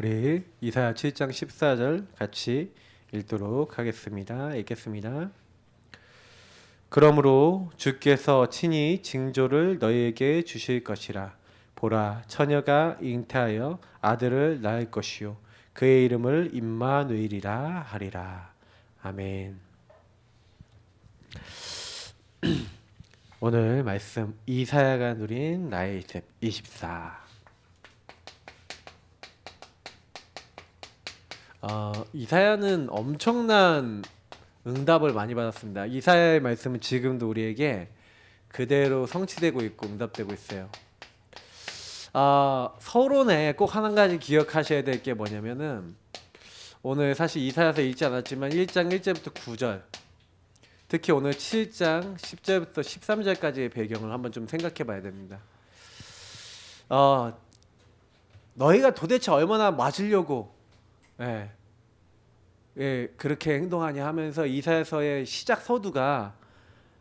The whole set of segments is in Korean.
우리 이사야 7장 14절 같이 읽도록 하겠습니다. 읽겠습니다. 그러므로 주께서 친히 징조를 너희에게 주실 것이라. 보라, 처녀가 잉태하여 아들을 낳을 것이요 그의 이름을 임마누엘이라 하리라. 아멘. 오늘 말씀 이사야가 누린 나의 24. 이사야는 엄청난 응답을 많이 받았습니다. 이사야의 말씀은 지금도 우리에게 그대로 성취되고 있고 응답되고 있어요. 서론에 꼭 한 가지 기억하셔야 될 게 뭐냐면은 오늘 사실 이사야서 읽지 않았지만 1장 1절부터 9절, 특히 오늘 7장 10절부터 13절까지의 배경을 한번 좀 생각해 봐야 됩니다. 너희가 도대체 얼마나 맞으려고 그렇게 행동하냐 하면서 이사야서의 시작 서두가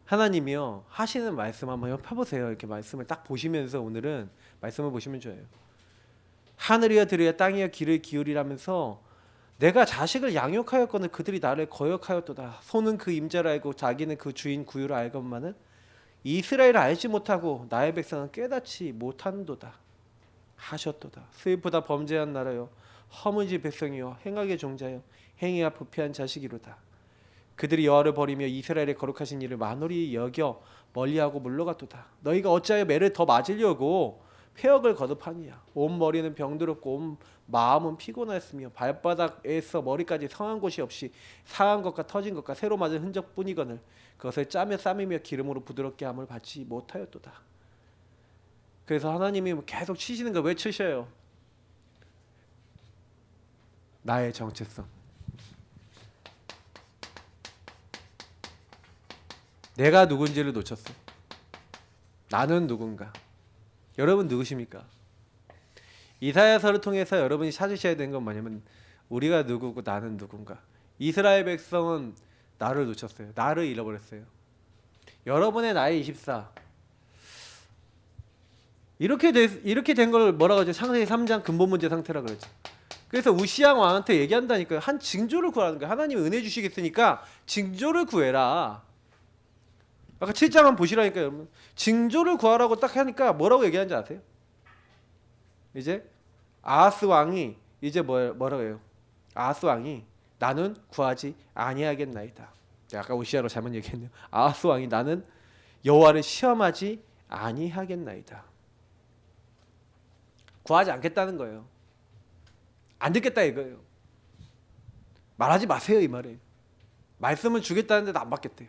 하나님이요 하시는 말씀 한번 펴보세요. 이렇게 말씀을 딱 보시면서 오늘은 말씀을 보시면 좋아요. 하늘이여 들으여 땅이여 귀를 기울이라면서 내가 자식을 양육하였거늘 그들이 나를 거역하였도다. 소는 그 임자를 알고 자기는 그 주인 구유를 알건만은 이스라엘을 알지 못하고 나의 백성은 깨닫지 못한도다 하셨도다. 슬프다 범죄한 나라여 허무지 백성이여 행악의 종자여 행위가 부패한 자식이로다. 그들이 여호와를 버리며 이스라엘의 거룩하신 이를 만홀히 여겨 멀리하고 물러갔도다. 너희가 어찌하여 매를 더 맞으려고 폐역을 거듭하니야. 온 머리는 병들었고 온 마음은 피곤하였으며 발바닥에서 머리까지 성한 곳이 없이 상한 것과 터진 것과 새로 맞은 흔적뿐이거늘 그것을 짜며 싸매며 기름으로 부드럽게 함을 받지 못하였도다. 그래서 하나님이 계속 치시는 거 왜 치셔요? 나의 정체성, 내가 누군지를 놓쳤어. 나는 누군가? 여러분 누구십니까? 이사야서를 통해서 여러분이 찾으셔야 되는 건 뭐냐면 우리가 누구고 나는 누군가. 이스라엘 백성은 나를 놓쳤어요. 나를 잃어버렸어요. 여러분의 나이 24. 이렇게 된 걸 뭐라고 하죠? 창세기 3장 근본 문제 상태라 그러죠. 그래서 우시야 왕한테 얘기한다니까요. 한 징조를 구하라는 거예요. 하나님이 은혜 주시겠으니까 징조를 구해라. 아까 7장 한번 보시라니까요, 여러분. 징조를 구하라고 딱 하니까 뭐라고 얘기하는지 아세요? 이제 아하스 왕이 이제 뭐라고 해요? 아하스 왕이 나는 구하지 아니하겠나이다. 아까 우시야로 잘못 얘기했네요. 아하스 왕이 나는 여호와를 시험하지 아니하겠나이다. 구하지 않겠다는 거예요. 안 듣겠다 이거예요. 말하지 마세요 이 말이에요. 말씀을 주겠다는데도 안 받겠대요.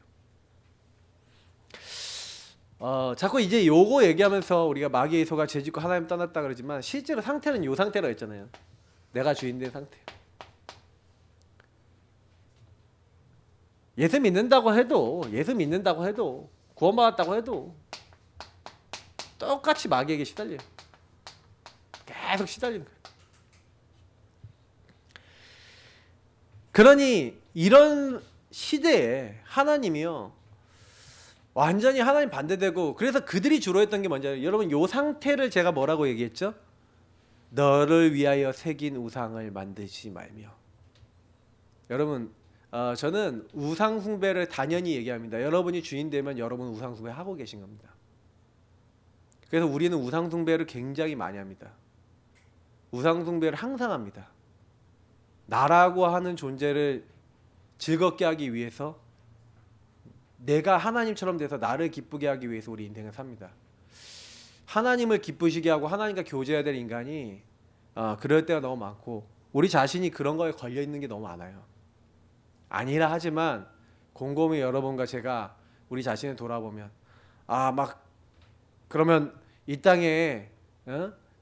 자꾸 이제 요거 얘기하면서 우리가 마귀의 소가 죄짓고 하나님 떠났다 그러지만 실제로 상태는 요 상태라고 했잖아요. 내가 주인된 상태. 예수 믿는다고 해도 구원받았다고 해도 똑같이 마귀에게 시달려요. 계속 시달리는 거예요. 그러니 이런 시대에 하나님이요 완전히 하나님 반대되고, 그래서 그들이 주로 했던 게 뭔지 알아요? 여러분 요 상태를 제가 뭐라고 얘기했죠? 너를 위하여 새긴 우상을 만들지 말며. 여러분 저는 우상 숭배를 단연히 얘기합니다. 여러분이 주인 되면 여러분 우상 숭배 하고 계신 겁니다. 그래서 우리는 우상 숭배를 굉장히 많이 합니다. 우상 숭배를 항상 합니다. 나라고 하는 존재를 즐겁게 하기 위해서, 내가 하나님처럼 돼서 나를 기쁘게 하기 위해서 우리 인생을 삽니다. 하나님을 기쁘시게 하고 하나님과 교제해야 될 인간이 그럴 때가 너무 많고 우리 자신이 그런 거에 걸려 있는 게 너무 많아요. 아니라 하지만 곰곰이 여러분과 제가 우리 자신을 돌아보면 그러면 이 땅에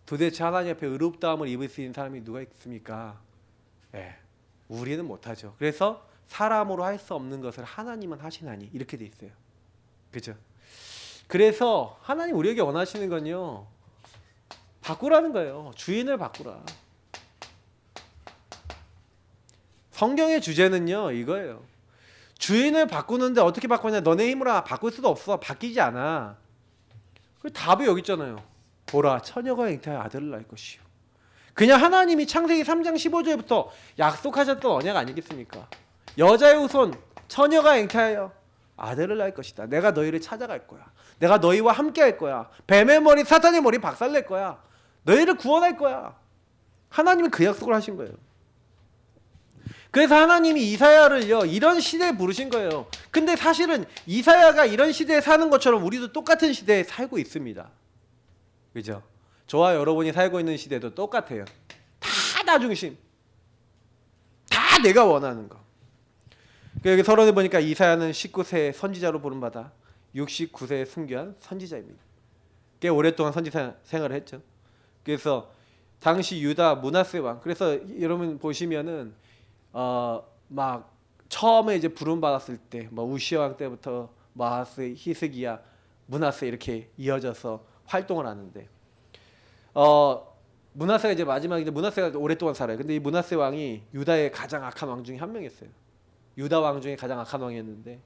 도대체 하나님 앞에 의롭다함을 입을 수 있는 사람이 누가 있습니까? 우리는 못하죠. 그래서 사람으로 할 수 없는 것을 하나님은 하시나니 이렇게 돼 있어요. 그죠? 그래서 하나님 우리에게 원하시는 건요 바꾸라는 거예요. 주인을 바꾸라. 성경의 주제는요 이거예요. 주인을 바꾸는데 어떻게 바꾸냐? 너네 힘으로 바꿀 수도 없어. 바뀌지 않아. 그 답이 여기 있잖아요. 보라, 처녀가 잉태하여 아들을 낳을 것이요 그냥 하나님이 창세기 3장 15절부터 약속하셨던 언약 아니겠습니까? 여자의 후손 처녀가 잉태하여 아들을 낳을 것이다. 내가 너희를 찾아갈 거야. 내가 너희와 함께 할 거야. 뱀의 머리 사탄의 머리 박살낼 거야. 너희를 구원할 거야. 하나님이 그 약속을 하신 거예요. 그래서 하나님이 이사야를요 이런 시대에 부르신 거예요. 근데 사실은 이사야가 이런 시대에 사는 것처럼 우리도 똑같은 시대에 살고 있습니다. 그죠? 저와 여러분이 살고 있는 시대도 똑같아요. 다 나 중심. 다 내가 원하는 거. 여기 서론에 보니까 이사야는 19세 선지자로 부름받아 69세에 순교한 선지자입니다. 꽤 오랫동안 선지 생활을 했죠. 그래서 당시 유다 므낫세 왕. 그래서 여러분 보시면은 막 처음에 이제 부름 받았을 때 뭐 우시아 왕 때부터 마하스, 히스기야, 므낫세 이렇게 이어져서 활동을 하는데 므낫세가 이제 마지막에 므낫세가 오랫동안 살아요. 근데 이 므낫세 왕이 유다의 가장 악한 왕 중에 한 명이었어요. 유다 왕 중에 가장 악한 왕이었는데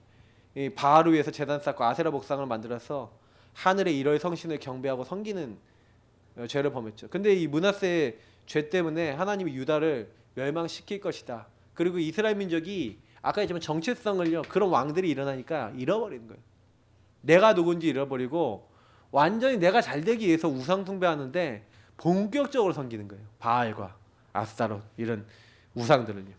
이 바알을 위해서 제단 쌓고 아세라 목상을 만들어서 하늘의 일월 성신을 경배하고 섬기는 죄를 범했죠. 근데 이 므낫세의 죄 때문에 하나님이 유다를 멸망시킬 것이다. 그리고 이스라엘 민족이 아까 했지만 정체성을요 그런 왕들이 일어나니까 잃어버리는 거예요. 내가 누군지 잃어버리고 완전히 내가 잘 되기 위해서 우상 숭배하는데 본격적으로 섬기는 거예요. 바알과 아스타롯 이런 우상들은요.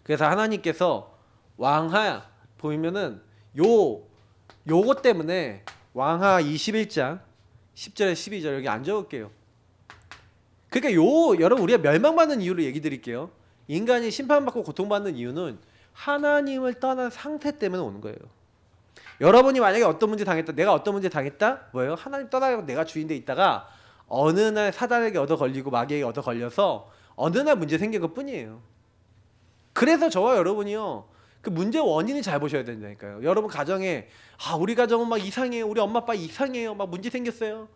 그래서 하나님께서 왕하 보면은 요것 때문에 왕하 21장 10절에 12절 여기 안 적을게요. 그러니까 여러분 우리가 멸망받는 이유를 얘기 드릴게요. 인간이 심판받고 고통받는 이유는 하나님을 떠난 상태 때문에 오는 거예요. 여러분이 만약에 어떤 문제 당했다, 내가 어떤 문제 당했다, 뭐예요? 하나님 떠나고 내가 주인돼 있다가 어느 날 사단에게 얻어 걸리고 마귀에게 얻어 걸려서 어느 날 문제 생긴 것 뿐이에요. 그래서 저와 여러분이요 그 문제 원인을 잘 보셔야 된다니까요. 여러분 가정에 우리 가정은 막 이상해요. 우리 엄마 아빠 이상해요. 막 문제 생겼어요.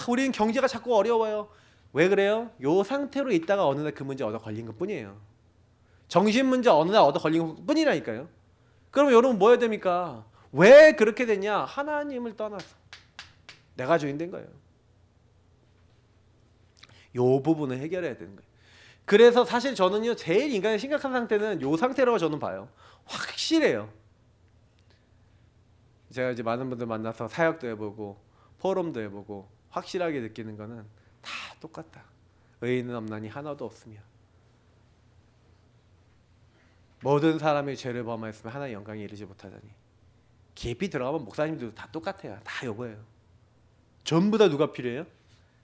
우리는 경제가 자꾸 어려워요. 왜 그래요? 요 상태로 있다가 어느 날 그 문제 얻어 걸린 것 뿐이에요. 정신 문제 어느 날 얻어 걸린 것 뿐이라니까요. 그럼 여러분 뭐 해야 됩니까? 왜 그렇게 됐냐? 하나님을 떠나서 내가 주인 된 거예요. 요 부분을 해결해야 되는 거예요. 그래서 사실 저는요 제일 인간의 심각한 상태는 요 상태라고 저는 봐요. 확실해요. 제가 이제 많은 분들 만나서 사역도 해보고 포럼도 해보고 확실하게 느끼는 거는 다 똑같다. 의인은 없나니 하나도 없으며 모든 사람이 죄를 범하였으면 하나의 영광에 이르지 못하다니. 깊이 들어가면 목사님들도 다 똑같아요. 다 요거예요. 전부 다 누가 필요해요?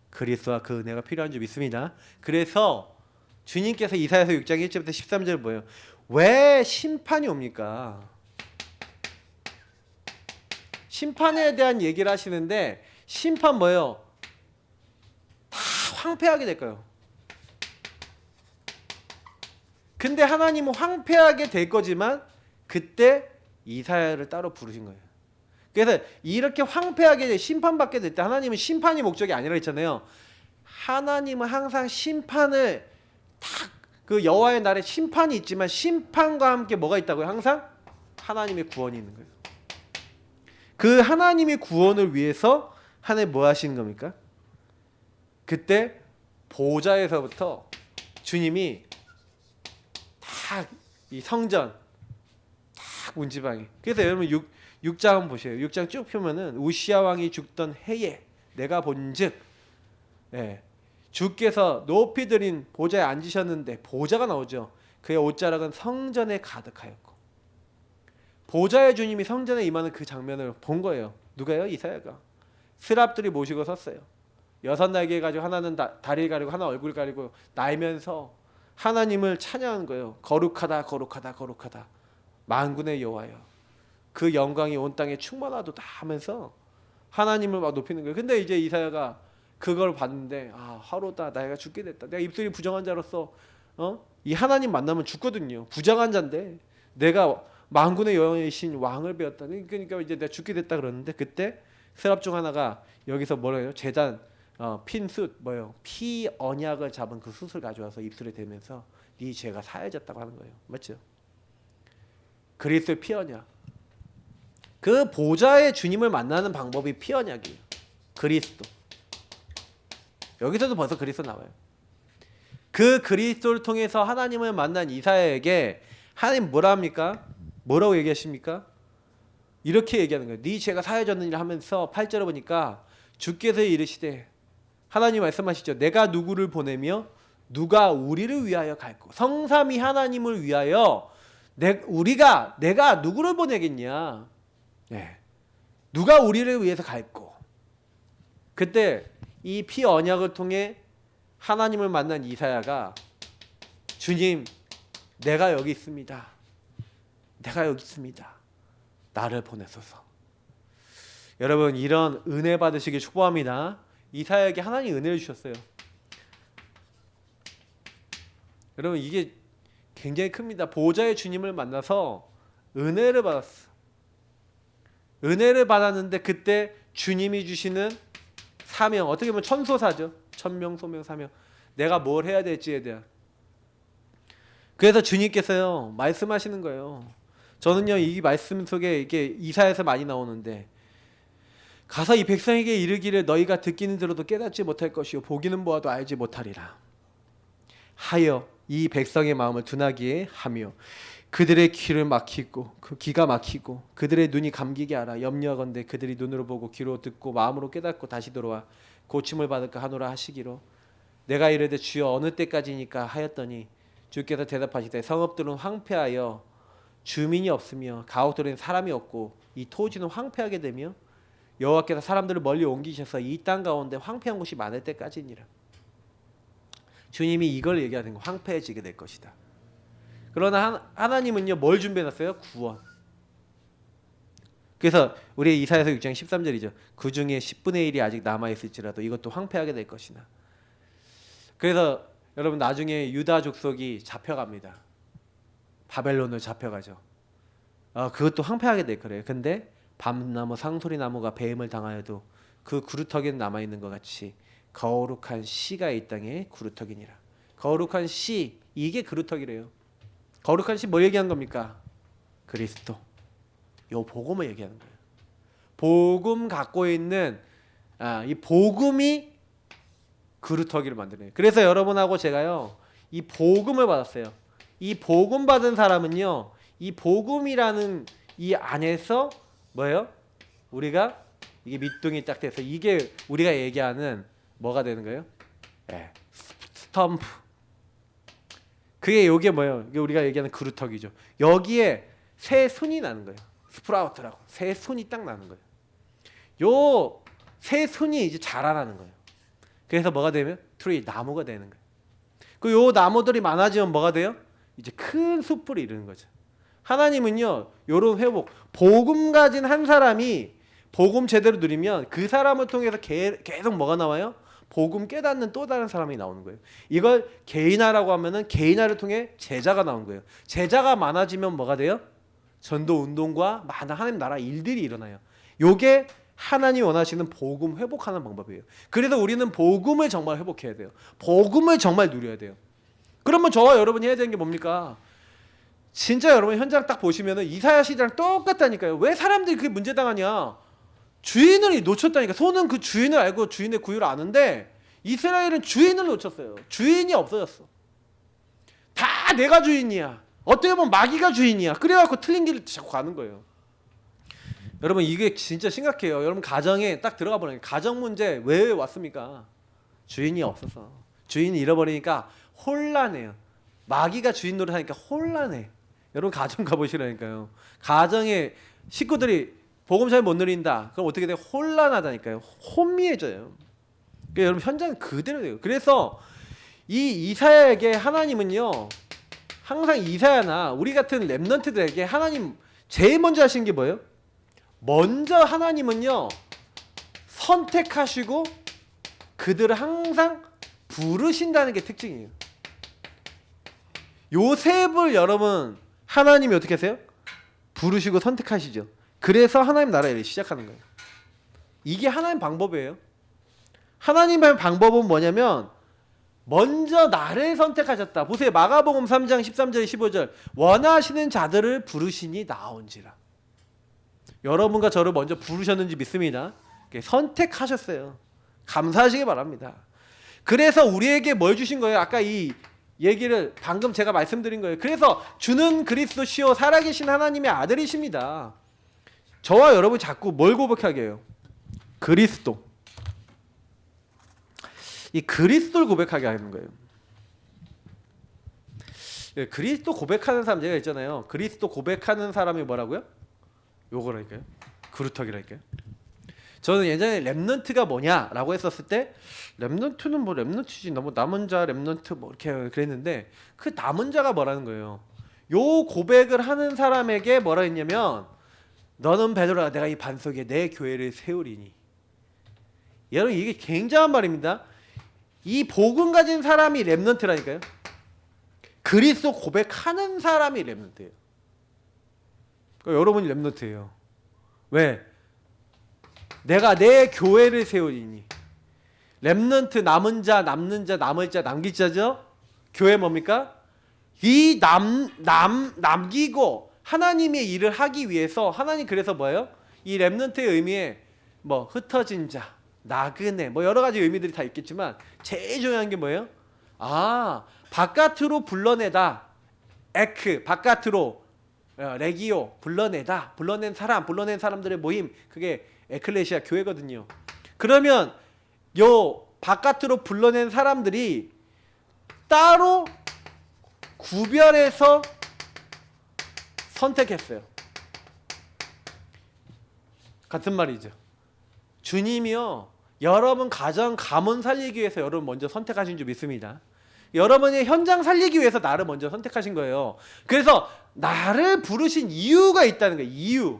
그리스도와 그 은혜가 필요한 줄 믿습니다. 그래서 주님께서 이사야서 6장 1절부터 13절 뭐예요? 왜 심판이 옵니까? 심판에 대한 얘기를 하시는데 심판 뭐예요? 다 황폐하게 될 거예요. 근데 하나님은 황폐하게 될 거지만 그때 이사야를 따로 부르신 거예요. 그래서 이렇게 황폐하게 심판받게 될 때 하나님은 심판이 목적이 아니라 했잖아요. 하나님은 항상 심판을 그 여호와의 날에 심판이 있지만 심판과 함께 뭐가 있다고요? 항상 하나님의 구원이 있는 거예요. 그 하나님의 구원을 위해서 하나님 뭐 하시는 겁니까? 그때 보좌에서부터 주님이 다 이 성전 다 문지방에. 그래서 여러분 6장 한번 보세요. 6장 쭉 펴면은 우시아 왕이 죽던 해에 내가 본즉 주께서 높이 들인 보좌에 앉으셨는데 보좌가 나오죠. 그의 옷자락은 성전에 가득하였고 보좌의 주님이 성전에 임하는 그 장면을 본 거예요. 누가요? 이사야가. 스랍들이 모시고 섰어요. 6날개 가지고 하나는 다리를 가리고 하나 얼굴 가리고 날면서 하나님을 찬양한 거예요. 거룩하다 거룩하다 거룩하다 만군의 여호와여 그 영광이 온 땅에 충만하도다 하면서 하나님을 막 높이는 거예요. 근데 이제 이사야가 그걸 봤는데 화로다 내가 죽게 됐다. 내가 입술이 부정한 자로서 이 하나님 만나면 죽거든요. 부정한 자인데 내가 만군의 여호와이신 왕을 배웠다. 그러니까 이제 내가 죽게 됐다 그러는데 그때 스랍 중 하나가 여기서 뭐라 해요? 제단 핀숫 뭐예요? 피 언약을 잡은 그 숫을 가져와서 입술에 대면서 네 죄가 사해졌다고 하는 거예요. 맞죠? 그리스도의 피 언약. 그 보좌의 주님을 만나는 방법이 피 언약이에요. 그리스도. 여기서도 벌써 그리스도 나와요. 그 그리스도를 통해서 하나님을 만난 이사야에게 하나님 뭐라 합니까? 뭐라고 얘기하십니까? 이렇게 얘기하는 거예요. 네 죄가 사해졌느니라 하면서 8절에 보니까 주께서 이르시되, 하나님 말씀하시죠. 내가 누구를 보내며 누가 우리를 위하여 갈고. 성삼위 하나님을 위하여 내가 누구를 보내겠냐? 네. 누가 우리를 위해서 갈고. 그때 이 피 언약을 통해 하나님을 만난 이사야가, 주님, 내가 여기 있습니다. 내가 여기 있습니다. 나를 보내소서. 여러분, 이런 은혜 받으시길 축복합니다. 이사야에게 하나님이 은혜를 주셨어요. 여러분, 이게 굉장히 큽니다. 보호자의 주님을 만나서 은혜를 받았어. 은혜를 받았는데 그때 주님이 주시는 사명, 어떻게 보면 천소사죠. 천명, 소명, 사명. 내가 뭘 해야 될지에 대한. 그래서 주님께서요 말씀하시는 거예요. 저는요 이 말씀 속에 이게 이사야에서 많이 나오는데, 가서 이 백성에게 이르기를 너희가 듣기는 들어도 깨닫지 못할 것이요 보기는 보아도 알지 못하리라 하여 이 백성의 마음을 둔하게 하며 그들의 귀를 막히고 그 귀가 막히고 그들의 눈이 감기게 하라. 염려하건대 그들이 눈으로 보고 귀로 듣고 마음으로 깨닫고 다시 돌아와 고침을 받을까 하노라 하시기로. 내가 이르되 주여 어느 때까지니까 하였더니 주께서 대답하시되 성읍들은 황폐하여 주민이 없으며 가옥들은 사람이 없고 이 토지는 황폐하게 되며 여호와께서 사람들을 멀리 옮기셔서 이 땅 가운데 황폐한 곳이 많을 때까지니라. 주님이 이걸 얘기하는 거, 황폐해지게 될 것이다. 그러나 하나님은요 뭘 준비해놨어요? 구원. 그래서 우리 이사야서 6장 13절이죠. 그 중에 10분의 1이 아직 남아있을지라도 이것도 황폐하게 될 것이나. 그래서 여러분 나중에 유다 족속이 잡혀갑니다. 바벨론으로 잡혀가죠. 그것도 황폐하게 될 거래요. 근데 밤나무 상소리나무가 배임을 당하여도 그 구루터기는 남아있는 것 같이 거룩한 씨가 이 땅에 구루터기니라. 거룩한 씨, 이게 구루터기래요. 거룩한 씨 뭐 얘기한 겁니까? 그리스도. 요 복음을 얘기하는 거예요. 복음 갖고 있는 이 복음이 구루터기를 만드네요. 그래서 여러분하고 제가요 이 복음을 받았어요. 이 복음 받은 사람은요 이 복음이라는 이 안에서 뭐예요? 우리가 이게 밑둥이 딱 돼서 이게 우리가 얘기하는 뭐가 되는 거예요? 네. 스탬프. 그게 요게 뭐예요? 이게 우리가 얘기하는 그루터기죠. 여기에 새 순이 나는 거예요. 스프라우트라고 새 순이 딱 나는 거예요. 요 새 순이 이제 자라나는 거예요. 그래서 뭐가 되면 트리, 나무가 되는 거예요. 그 요 나무들이 많아지면 뭐가 돼요? 이제 큰 숲을 이루는 거죠. 하나님은요 요런 회복, 복음 가진 한 사람이 복음 제대로 누리면 그 사람을 통해서 계속 뭐가 나와요? 복음 깨닫는 또 다른 사람이 나오는 거예요. 이걸 개인화라고 하면은 개인화를 통해 제자가 나온 거예요. 제자가 많아지면 뭐가 돼요? 전도 운동과 많은 하나님 나라 일들이 일어나요. 요게 하나님이 원하시는 복음 회복하는 방법이에요. 그래서 우리는 복음을 정말 회복해야 돼요. 복음을 정말 누려야 돼요. 그러면 저와 여러분이 해야 되는 게 뭡니까? 진짜 여러분 현장 딱 보시면은 이사야 시대랑 똑같다니까요. 왜 사람들이 그게 문제당하냐? 주인을 놓쳤다니까. 소는 그 주인을 알고 주인의 구유를 아는데 이스라엘은 주인을 놓쳤어요. 주인이 없어졌어. 다 내가 주인이야. 어떻게 보면 마귀가 주인이야. 그래갖고 틀린 길을 자꾸 가는 거예요. 여러분 이게 진짜 심각해요. 여러분 가정에 딱 들어가 보니까 가정 문제 왜 왔습니까? 주인이 없어서. 주인이 잃어버리니까 혼란해요. 마귀가 주인 노릇하니까 혼란해. 여러분 가정 가보시라니까요. 가정에 식구들이 복음 잘 못 누린다. 그럼 어떻게 돼요? 혼란하다니까요. 혼미해져요. 그러니까 여러분 현장 그대로 돼요. 그래서 이 이사야에게 하나님은요 항상 이사야나 우리 같은 렘넌트들에게 하나님 제일 먼저 하시는 게 뭐예요? 먼저 하나님은요 선택하시고 그들을 항상 부르신다는 게 특징이에요. 요셉을 여러분 하나님이 어떻게 하세요? 부르시고 선택하시죠. 그래서 하나님 나라를 시작하는 거예요. 이게 하나님 방법이에요. 하나님의 방법은 뭐냐면 먼저 나를 선택하셨다. 보세요. 마가복음 3장 13절 15절 원하시는 자들을 부르시니 나온지라. 여러분과 저를 먼저 부르셨는지 믿습니다. 선택하셨어요. 감사하시기 바랍니다. 그래서 우리에게 뭘 주신 거예요? 아까 이 얘기를 방금 제가 말씀드린 거예요. 그래서 주는 그리스도시요 살아계신 하나님의 아들이십니다. 저와 여러분 자꾸 뭘 고백하게 해요? 그리스도. 이 그리스도를 고백하게 하는 거예요. 그리스도 고백하는 사람 제가 있잖아요. 그리스도 고백하는 사람이 뭐라고요? 요거라니까요. 그루터기라니까요. 저는 예전에 렘넌트가 뭐냐라고 했었을 때 렘넌트는 뭐 렘넌트지 너무 남은 자 렘넌트 뭐 이렇게 그랬는데 그 남은 자가 뭐라는 거예요. 요 고백을 하는 사람에게 뭐라 했냐면 너는 베드로라 내가 이 반석에 내 교회를 세우리니. 여러분 이게 굉장한 말입니다. 이 복음 가진 사람이 렘넌트라니까요. 그리스도 고백하는 사람이 렘넌트예요. 그러니까 여러분이 렘넌트예요. 왜? 내가 내 교회를 세우리니. 렘넌트 남은 자, 남는 자, 남을 자, 남길 자죠. 교회 뭡니까? 이 남기고 하나님의 일을 하기 위해서 하나님 그래서 뭐예요? 이 렘넌트의 의미에 뭐 흩어진 자, 나그네 뭐 여러 가지 의미들이 다 있겠지만 제일 중요한 게 뭐예요? 아 바깥으로 불러내다. 에크 바깥으로 레기오 불러내다. 불러낸 사람들의 모임 그게 에클레시아 교회거든요. 그러면 요 바깥으로 불러낸 사람들이 따로 구별해서 선택했어요. 같은 말이죠. 주님이요 여러분 가정 가문 살리기 위해서 여러분 먼저 선택하신 줄 믿습니다. 여러분이 현장 살리기 위해서 나를 먼저 선택하신 거예요. 그래서 나를 부르신 이유가 있다는 거예요. 이유.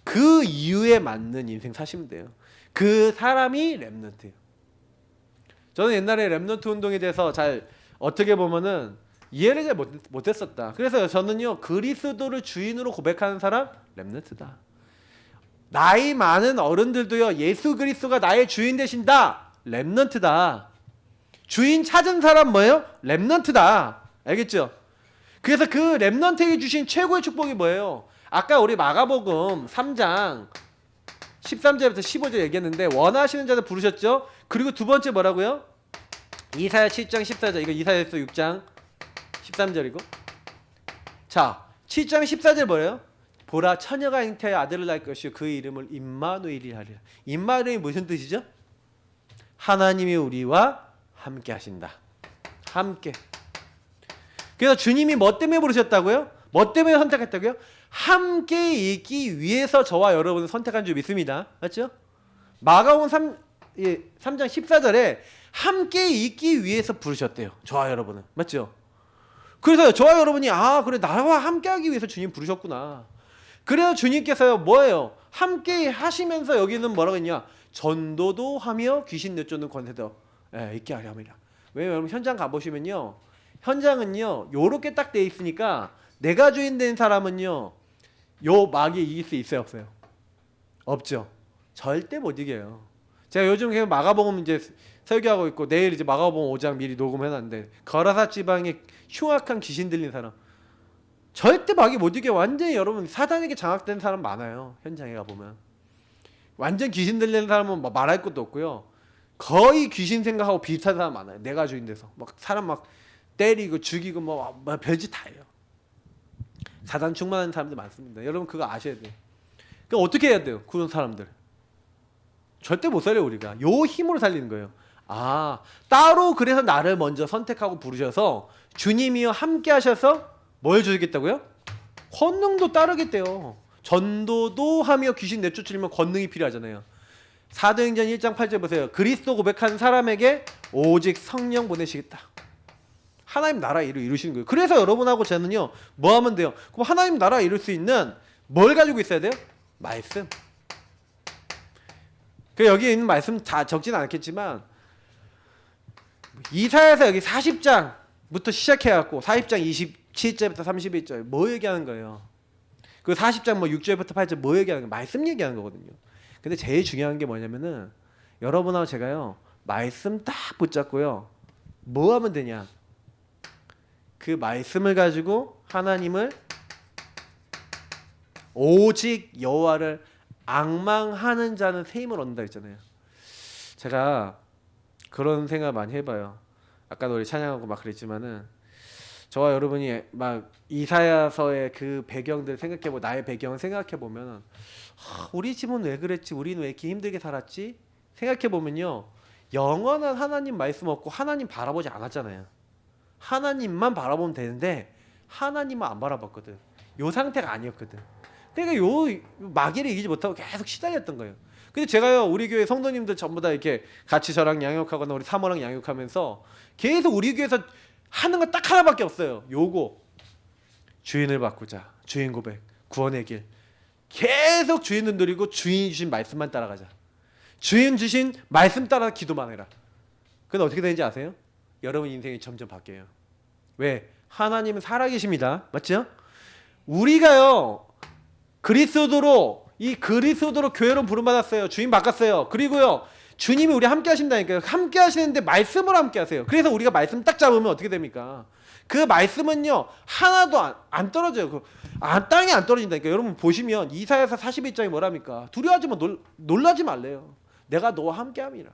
그 이유에 맞는 인생 사시면 돼요. 그 사람이 렘넌트예요. 저는 옛날에 렘넌트 운동에 대해서 잘 어떻게 보면은 이해를 잘 못했었다. 그래서 저는요 그리스도를 주인으로 고백하는 사람 렘넌트다. 나이 많은 어른들도요 예수 그리스도가 나의 주인 되신다. 렘넌트다. 주인 찾은 사람 뭐예요? 렘넌트다. 알겠죠? 그래서 그 렘넌트에게 주신 최고의 축복이 뭐예요? 아까 우리 마가복음 3장 13절부터 15절 얘기했는데 원하시는 자들 부르셨죠? 그리고 두 번째 뭐라고요? 이사야 7장 14절. 이거 이사야서 6장 13절이고. 자, 7장 14절 뭐예요? 보라 처녀가 잉태하여 아들을 낳을 것이요 그 이름을 임마누엘이라 하리라. 임마누엘이 무슨 뜻이죠? 하나님이 우리와 함께 하신다. 함께. 그래서 주님이 뭐 때문에 부르셨다고요? 뭐 때문에 선택했다고요? 함께 있기 위해서 저와 여러분을 선택한 줄 믿습니다. 맞죠? 마가복음 3장 14절에 함께 있기 위해서 부르셨대요. 저와 여러분은. 맞죠? 그래서 저와 여러분이 그래 나와 함께 하기 위해서 주님 부르셨구나. 그래서 주님께서요 뭐예요? 함께 하시면서 여기는 뭐라고 했냐? 전도도 하며 귀신 내쫓는 권세도 있게 하려 합니다. 왜냐면 여러분 현장 가보시면요. 현장은요 요렇게 딱 돼 있으니까 내가 주인 된 사람은요 요 마귀에 이길 수 있어요 없어요? 없죠. 절대 못 이겨요. 제가 요즘 계속 마가복음 이제 설교하고 있고 내일 이제 마가복음 5장 미리 녹음해놨는데 거라사 지방에 흉악한 귀신 들린 사람 절대 마귀 못 이겨. 완전히 여러분 사단에게 장악된 사람 많아요. 현장에 가보면 완전 귀신 들리는 사람은 말할 것도 없고요. 거의 귀신 생각하고 비슷한 사람 많아요. 내가 주인 돼서 막 사람 막 때리고 죽이고 뭐 별짓 다 해요. 사단 충만한 사람들 많습니다. 여러분 그거 아셔야 돼요. 그럼 어떻게 해야 돼요? 그런 사람들 절대 못 살려. 우리가 요 힘으로 살리는 거예요. 따로 그래서 나를 먼저 선택하고 부르셔서 주님이요 함께 하셔서 뭘 주겠다고요? 권능도 따르겠대요. 전도도 하며 귀신 내쫓으려면 권능이 필요하잖아요. 사도행전 1장 8절 보세요. 그리스도 고백한 사람에게 오직 성령 보내시겠다. 하나님 나라 일을 이루시는 거예요. 그래서 여러분하고 저는요 뭐 하면 돼요? 그럼 하나님 나라 이룰 수 있는 뭘 가지고 있어야 돼요? 말씀. 그 여기 있는 말씀 다 적지는 않겠지만 이사야서 여기 40장부터 시작해갖고 40장 27절부터 31절 뭐 얘기하는 거예요? 그 40장 뭐 6절부터 8절 뭐 얘기하는 거예요? 말씀 얘기하는 거거든요. 근데 제일 중요한 게 뭐냐면은 여러분하고 제가요 말씀 딱 붙잡고요 뭐 하면 되냐? 그 말씀을 가지고 하나님을 오직 여호와를 앙망하는 자는 새 힘을 얻는다 했잖아요. 제가 그런 생각 많이 해봐요. 아까도 우리 찬양하고 막 그랬지만은 저와 여러분이 막 이사야서의 그 배경들 생각해보고 나의 배경을 생각해보면 우리 집은 왜 그랬지? 우리는 왜 이렇게 힘들게 살았지? 생각해보면요, 영원한 하나님 말씀 없고 하나님 바라보지 않았잖아요. 하나님만 바라보면 되는데 하나님만 안 바라봤거든. 요 상태가 아니었거든. 그러니까 요 마귀를 이기지 못하고 계속 시달렸던 거예요. 근데 제가요, 우리 교회 성도님들 전부 다 이렇게 같이 저랑 양육하거나 우리 사모랑 양육하면서 계속 우리 교회에서 하는 거 딱 하나밖에 없어요. 요거 주인을 바꾸자, 주인 고백, 구원의 길. 계속 주인을 누리고 주인이 주신 말씀만 따라가자. 주인 주신 말씀 따라 기도만 해라. 근데 어떻게 되는지 아세요? 여러분 인생이 점점 바뀌어요. 왜? 하나님은 살아계십니다. 맞죠? 우리가요, 그리스도로 교회로 부름받았어요. 주인 바꿨어요. 그리고요, 주님이 우리 함께 하신다니까요. 함께 하시는데 말씀으로 함께 하세요. 그래서 우리가 말씀 딱 잡으면 어떻게 됩니까? 그 말씀은요, 하나도 안 떨어져요. 땅에 안 떨어진다니까. 여러분 보시면 이사야서 41장이 뭐랍니까? 두려워하지 마, 놀라지 말래요. 내가 너와 함께 함이라.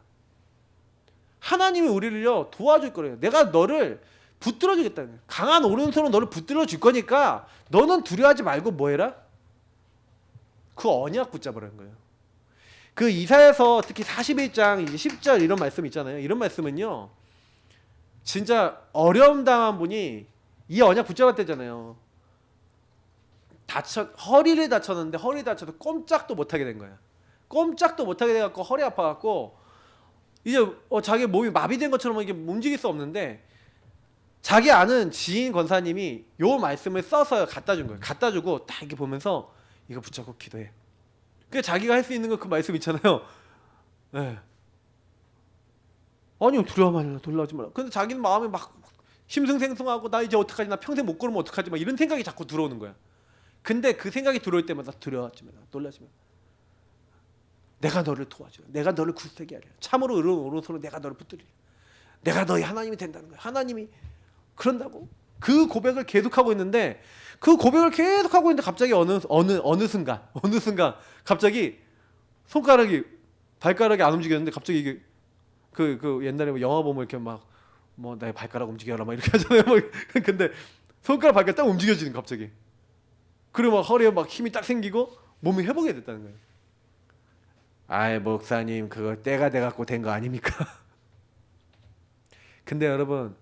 하나님이 우리를요 도와줄 거래요. 내가 너를 붙들어 주겠다는 거예요. 강한 오른손으로 너를 붙들어 줄 거니까 너는 두려워하지 말고 뭐 해라? 그 언약 붙잡으라는 거예요. 그 이사야서 특히 41장 이제 10절 이런 말씀 있잖아요. 이런 말씀은요, 진짜 어려움 당한 분이 이 언약 붙잡았대잖아요. 허리를 다쳤는데 허리 다쳐서 꼼짝도 못하게 된 거야. 꼼짝도 못하게 돼갖고 허리 아파갖고 이제 자기 몸이 마비된 것처럼 이게 움직일 수 없는데 자기 아는 지인 권사님이 요 말씀을 써서 갖다 준 거예요. 갖다 주고 딱 이렇게 보면서 이거 붙잡고 기도해. 그 자기가 할 수 있는 거 그 말씀 있잖아요. 네. 아니 두려워 말라, 놀라지 말라. 근데 자기는 마음이 막 심승생성하고 나 이제 어떡하지? 나 평생 못 걸으면 어떡하지? 막 이런 생각이 자꾸 들어오는 거야. 근데 그 생각이 들어올 때마다 두려워하지 마라, 놀라지 마라. 내가 너를 도와줘. 내가 너를 굳세게 하리라. 참으로 오른손으로 내가 너를 붙들리라. 내가 너희 하나님이 된다는 거야. 하나님이 그런다고. 그 고백을 계속하고 있는데 갑자기 어느 순간 갑자기 손가락이 발가락이 안 움직였는데 갑자기 이게 그 옛날에 뭐 영화 보면 이렇게 막 뭐 나의 발가락 움직여라 막 이렇게 하잖아요. 근데 손가락 발가락 딱 움직여지는 갑자기. 그리고 막 허리에 막 힘이 딱 생기고 몸이 회복이 됐다는 거예요. 아이 목사님 그거 때가 돼갖고 된 거 아닙니까? 근데 여러분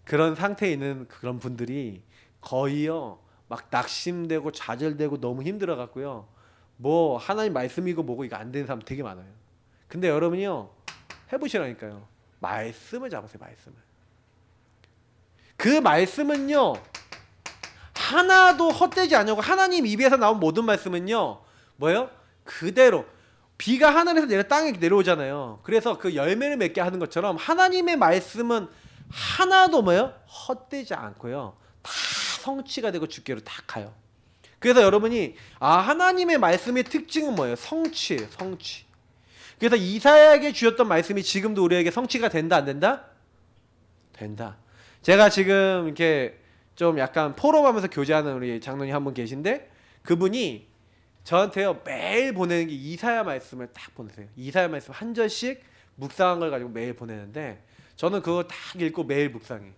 그런 상태에 있는 그런 분들이 거의요 막 낙심되고 좌절되고 너무 힘들어갖고요 뭐 하나님 말씀이고 뭐고 이거 안 되는 사람 되게 많아요. 근데 여러분이요 해보시라니까요. 말씀을 잡으세요. 말씀을. 그 말씀은요 하나도 헛되지 않냐고. 하나님 입에서 나온 모든 말씀은요 뭐예요? 그대로 비가 하늘에서 내려 땅에 내려오잖아요. 그래서 그 열매를 맺게 하는 것처럼 하나님의 말씀은 하나도 뭐예요? 헛되지 않고요 다 성취가 되고 주께로 다 가요. 그래서 여러분이 하나님의 말씀의 특징은 뭐예요? 성취예요. 성취. 그래서 이사야에게 주셨던 말씀이 지금도 우리에게 성취가 된다 안 된다? 된다. 제가 지금 이렇게 좀 약간 포럼하면서 교제하는 우리 장로님 한 분 계신데 그분이 저한테요 매일 보내는 게 이사야 말씀을 딱 보내세요. 이사야 말씀 한 절씩 묵상한 걸 가지고 매일 보내는데 저는 그거 딱 읽고 매일 묵상해.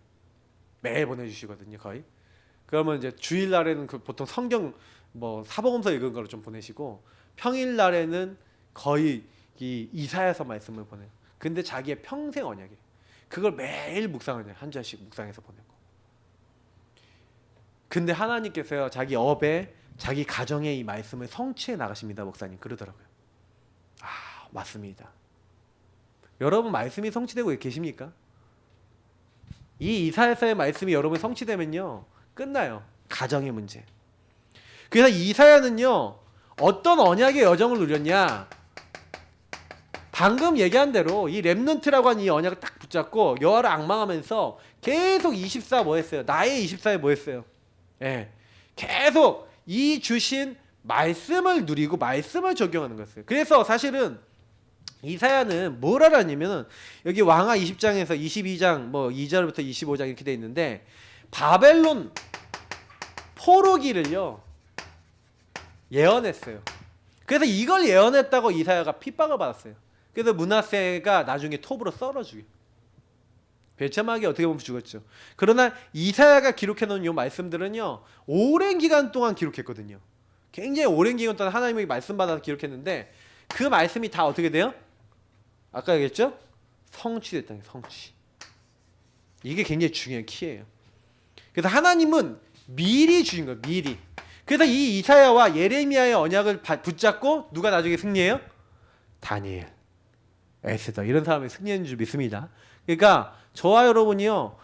매일 보내주시거든요 거의. 그러면 이제 주일날에는 그 보통 성경 뭐 사복음서 읽은 거를 좀 보내시고 평일날에는 거의 이 이사야서 말씀을 보내요. 근데 자기의 평생 언약이에요. 그걸 매일 묵상을 해요. 한 절씩 묵상해서 보내고. 근데 하나님께서요 자기 업에 자기 가정에 이 말씀을 성취해 나가십니다. 목사님 그러더라고요. 맞습니다. 여러분 말씀이 성취되고 계십니까? 이 이사야서의 말씀이 여러분 성취되면요 끝나요. 가정의 문제. 그래서 이사야는요 어떤 언약의 여정을 누렸냐. 방금 얘기한 대로 이 렘넌트라고 하는 이 언약을 딱 붙잡고 여호와를 앙망하면서 계속 24 뭐 했어요? 나의 24에 뭐 했어요? 예, 계속 이 주신 말씀을 누리고 말씀을 적용하는 거였어요. 그래서 사실은 이사야는 뭘 알았냐면 여기 왕하 20장에서 22장 뭐 2절부터 25장 이렇게 돼 있는데 바벨론 포로기를요 예언했어요. 그래서 이걸 예언했다고 이사야가 핍박을 받았어요. 그래서 므낫세가 나중에 톱으로 썰어 죽여. 배참하게 어떻게 보면 죽었죠. 그러나 이사야가 기록해 놓은 이 말씀들은요, 오랜 기간 동안 기록했거든요. 굉장히 오랜 기간 동안 하나님의 말씀 받아서 기록했는데 그 말씀이 다 어떻게 돼요? 아까 얘기했죠? 성취됐다는 거예요. 성취. 이게 굉장히 중요한 키예요. 그래서 하나님은 미리 주신 거예요. 미리. 그래서 이 이사야와 예레미야의 언약을 붙잡고 누가 나중에 승리해요? 다니엘, 에스더 이런 사람이 승리하는 줄 믿습니다. 그러니까 저와 여러분이요.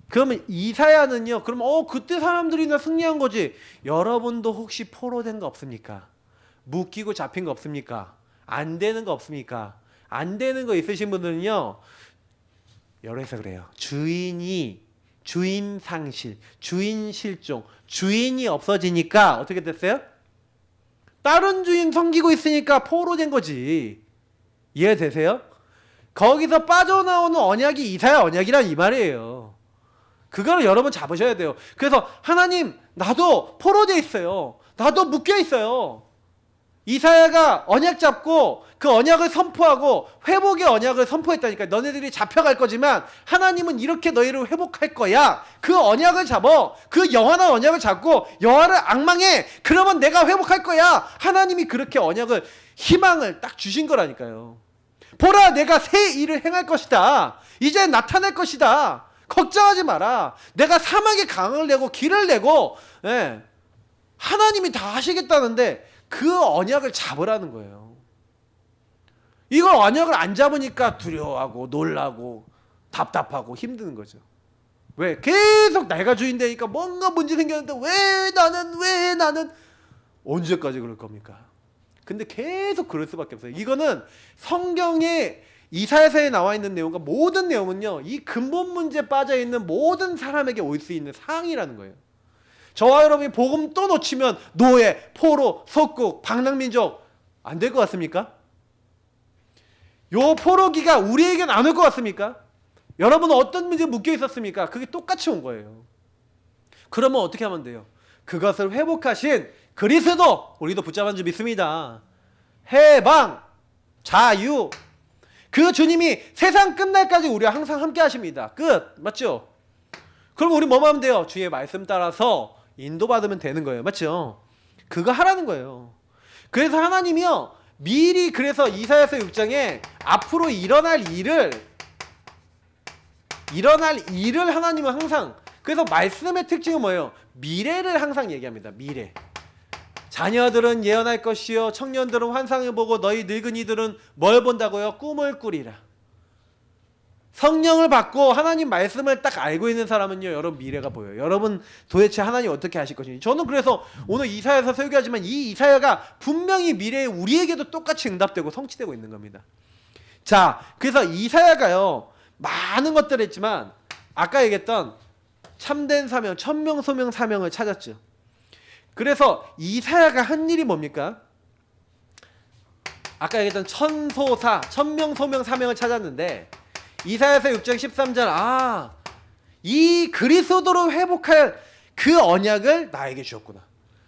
그러면 이사야는요. 그럼 그때 사람들이나 승리한 거지. 여러분도 혹시 포로된 거 없습니까? 묶이고 잡힌 거 없습니까? 안 되는 거 없습니까? 안 되는 거 있으신 분들은요. 여러에서 그래요. 주인 상실, 주인 실종, 주인이 없어지니까 어떻게 됐어요? 다른 주인 섬기고 있으니까 포로된 거지. 이해되세요? 거기서 빠져나오는 언약이 이사야 언약이란 이 말이에요. 그거를 여러분 잡으셔야 돼요. 그래서 하나님 나도 포로돼 있어요. 나도 묶여 있어요. 이사야가 언약 잡고 그 언약을 선포하고 회복의 언약을 선포했다니까. 너네들이 잡혀갈 거지만 하나님은 이렇게 너희를 회복할 거야. 그 언약을 잡어. 그 영원한 언약을 잡고 여호와를 앙망해. 그러면 내가 회복할 거야. 하나님이 그렇게 언약을 희망을 딱 주신 거라니까요. 보라 내가 새 일을 행할 것이다. 이제 나타날 것이다. 걱정하지 마라. 내가 사막에 강을 내고 길을 내고 하나님이 다 하시겠다는데 그 언약을 잡으라는 거예요. 이걸 언약을 안 잡으니까 두려워하고 놀라고 답답하고 힘든 거죠. 왜? 계속 내가 주인 되니까 뭔가 문제 생겼는데 왜 나는 언제까지 그럴 겁니까? 근데 계속 그럴 수밖에 없어요. 이거는 성경에 이사야서에 나와 있는 내용과 모든 내용은요. 이 근본 문제에 빠져 있는 모든 사람에게 올 수 있는 사항이라는 거예요. 저와 여러분이 복음 또 놓치면 노예, 포로, 속국, 방랑민족 안 될 것 같습니까? 요 포로기가 우리에겐 안 올 것 같습니까? 여러분은 어떤 문제에 묶여 있었습니까? 그게 똑같이 온 거예요. 그러면 어떻게 하면 돼요? 그것을 회복하신 그리스도 우리도 붙잡은 줄 믿습니다. 해방, 자유. 그 주님이 세상 끝날까지 우리와 항상 함께 하십니다. 끝. 맞죠? 그럼 우리 뭐만 하면 돼요? 주의 말씀 따라서 인도받으면 되는 거예요. 맞죠? 그거 하라는 거예요. 그래서 하나님이요. 미리 그래서 이사야서 6장에 앞으로 일어날 일을 하나님은 항상 그래서 말씀의 특징은 뭐예요? 미래를 항상 얘기합니다. 미래. 자녀들은 예언할 것이요 청년들은 환상을 보고 너희 늙은이들은 뭘 본다고요? 꿈을 꾸리라. 성령을 받고 하나님 말씀을 딱 알고 있는 사람은요 여러분 미래가 보여요. 여러분 도대체 하나님 어떻게 하실 것인지. 저는 그래서 오늘 이사야서 설교하지만 이 이사야가 분명히 미래에 우리에게도 똑같이 응답되고 성취되고 있는 겁니다. 자, 그래서 이사야가요 많은 것들을 했지만 아까 얘기했던 참된 사명, 천명소명 사명을 찾았죠. 그래서 이사야가 한 일이 뭡니까? 아까 얘기했던 천소사, 천명소명 사명을 찾았는데 이사야서 6장 13절 이 그리스도로 회복할 그 언약을 나에게 주었구나.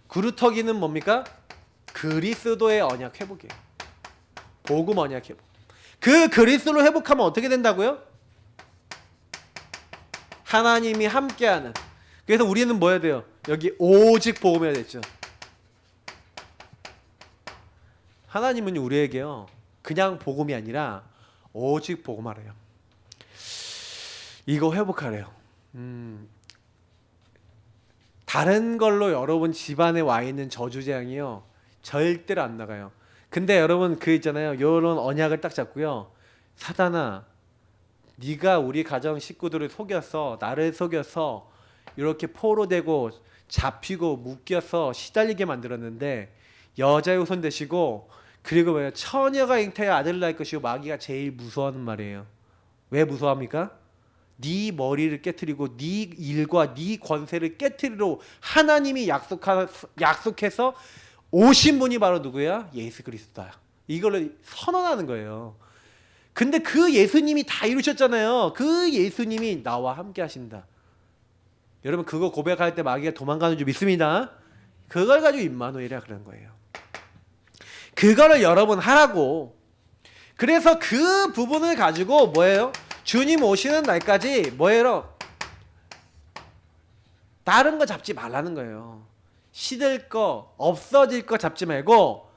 구루터기는 뭡니까? 그리스도의 언약 회복이에요. 복음 언약 회복. 그 그리스도로 회복하면 어떻게 된다고요? 하나님이 함께하는. 그래서 우리는 뭐 해야 돼요? 여기 오직 복음해야 됐죠. 하나님은 우리에게요 그냥 복음이 아니라 오직 복음하래요. 이거 회복하래요. 다른 걸로 여러분 집안에 와 있는 저주재앙이요 절대로 안 나가요. 근데 여러분 그 있잖아요. 이런 언약을 딱 잡고요. 사단아, 네가 우리 가정 식구들을 속였어. 나를 속였어. 이렇게 포로되고 잡히고 묶여서 시달리게 만들었는데 여자의 손 대시고 그리고 뭐예요? 처녀가 잉태하여 아들을 낳을 것이고 마귀가 제일 무서워하는 말이에요. 왜 무서워합니까? 네 머리를 깨트리고 네 일과 네 권세를 깨트리러 하나님이 약속해서 오신 분이 바로 누구야? 예수 그리스도다. 이걸 선언하는 거예요. 근데 그 예수님이 다 이루셨잖아요. 그 예수님이 나와 함께 하신다. 여러분 그거 고백할 때 마귀가 도망가는 줄 믿습니다. 그걸 가지고 임마누엘이라 그런 거예요. 그거를 여러분 하라고. 그래서 그 부분을 가지고 뭐예요? 주님 오시는 날까지 뭐예요? 다른 거 잡지 말라는 거예요. 시들 거, 없어질 거 잡지 말고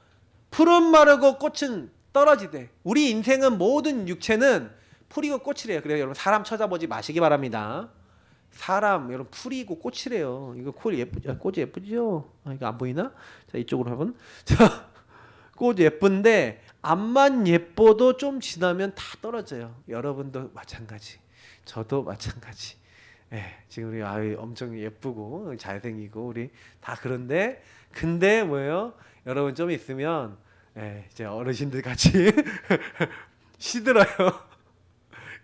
풀은 마르고 꽃은 떨어지되 우리 인생은 모든 육체는 풀이고 꽃이래요. 그래서 여러분 사람 찾아보지 마시기 바랍니다. 사람 여러분 풀이고 꽃이래요. 이거 꽃이 예쁘죠? 이거 안 보이나? 자 이쪽으로 한번. 자 꽃 예쁜데 앞만 예뻐도 좀 지나면 다 떨어져요. 여러분도 마찬가지. 저도 마찬가지. 예, 지금 우리 아이 엄청 예쁘고 잘생기고 우리 다 그런데 근데 뭐예요? 여러분 좀 있으면 예, 이제 어르신들 같이 시들어요.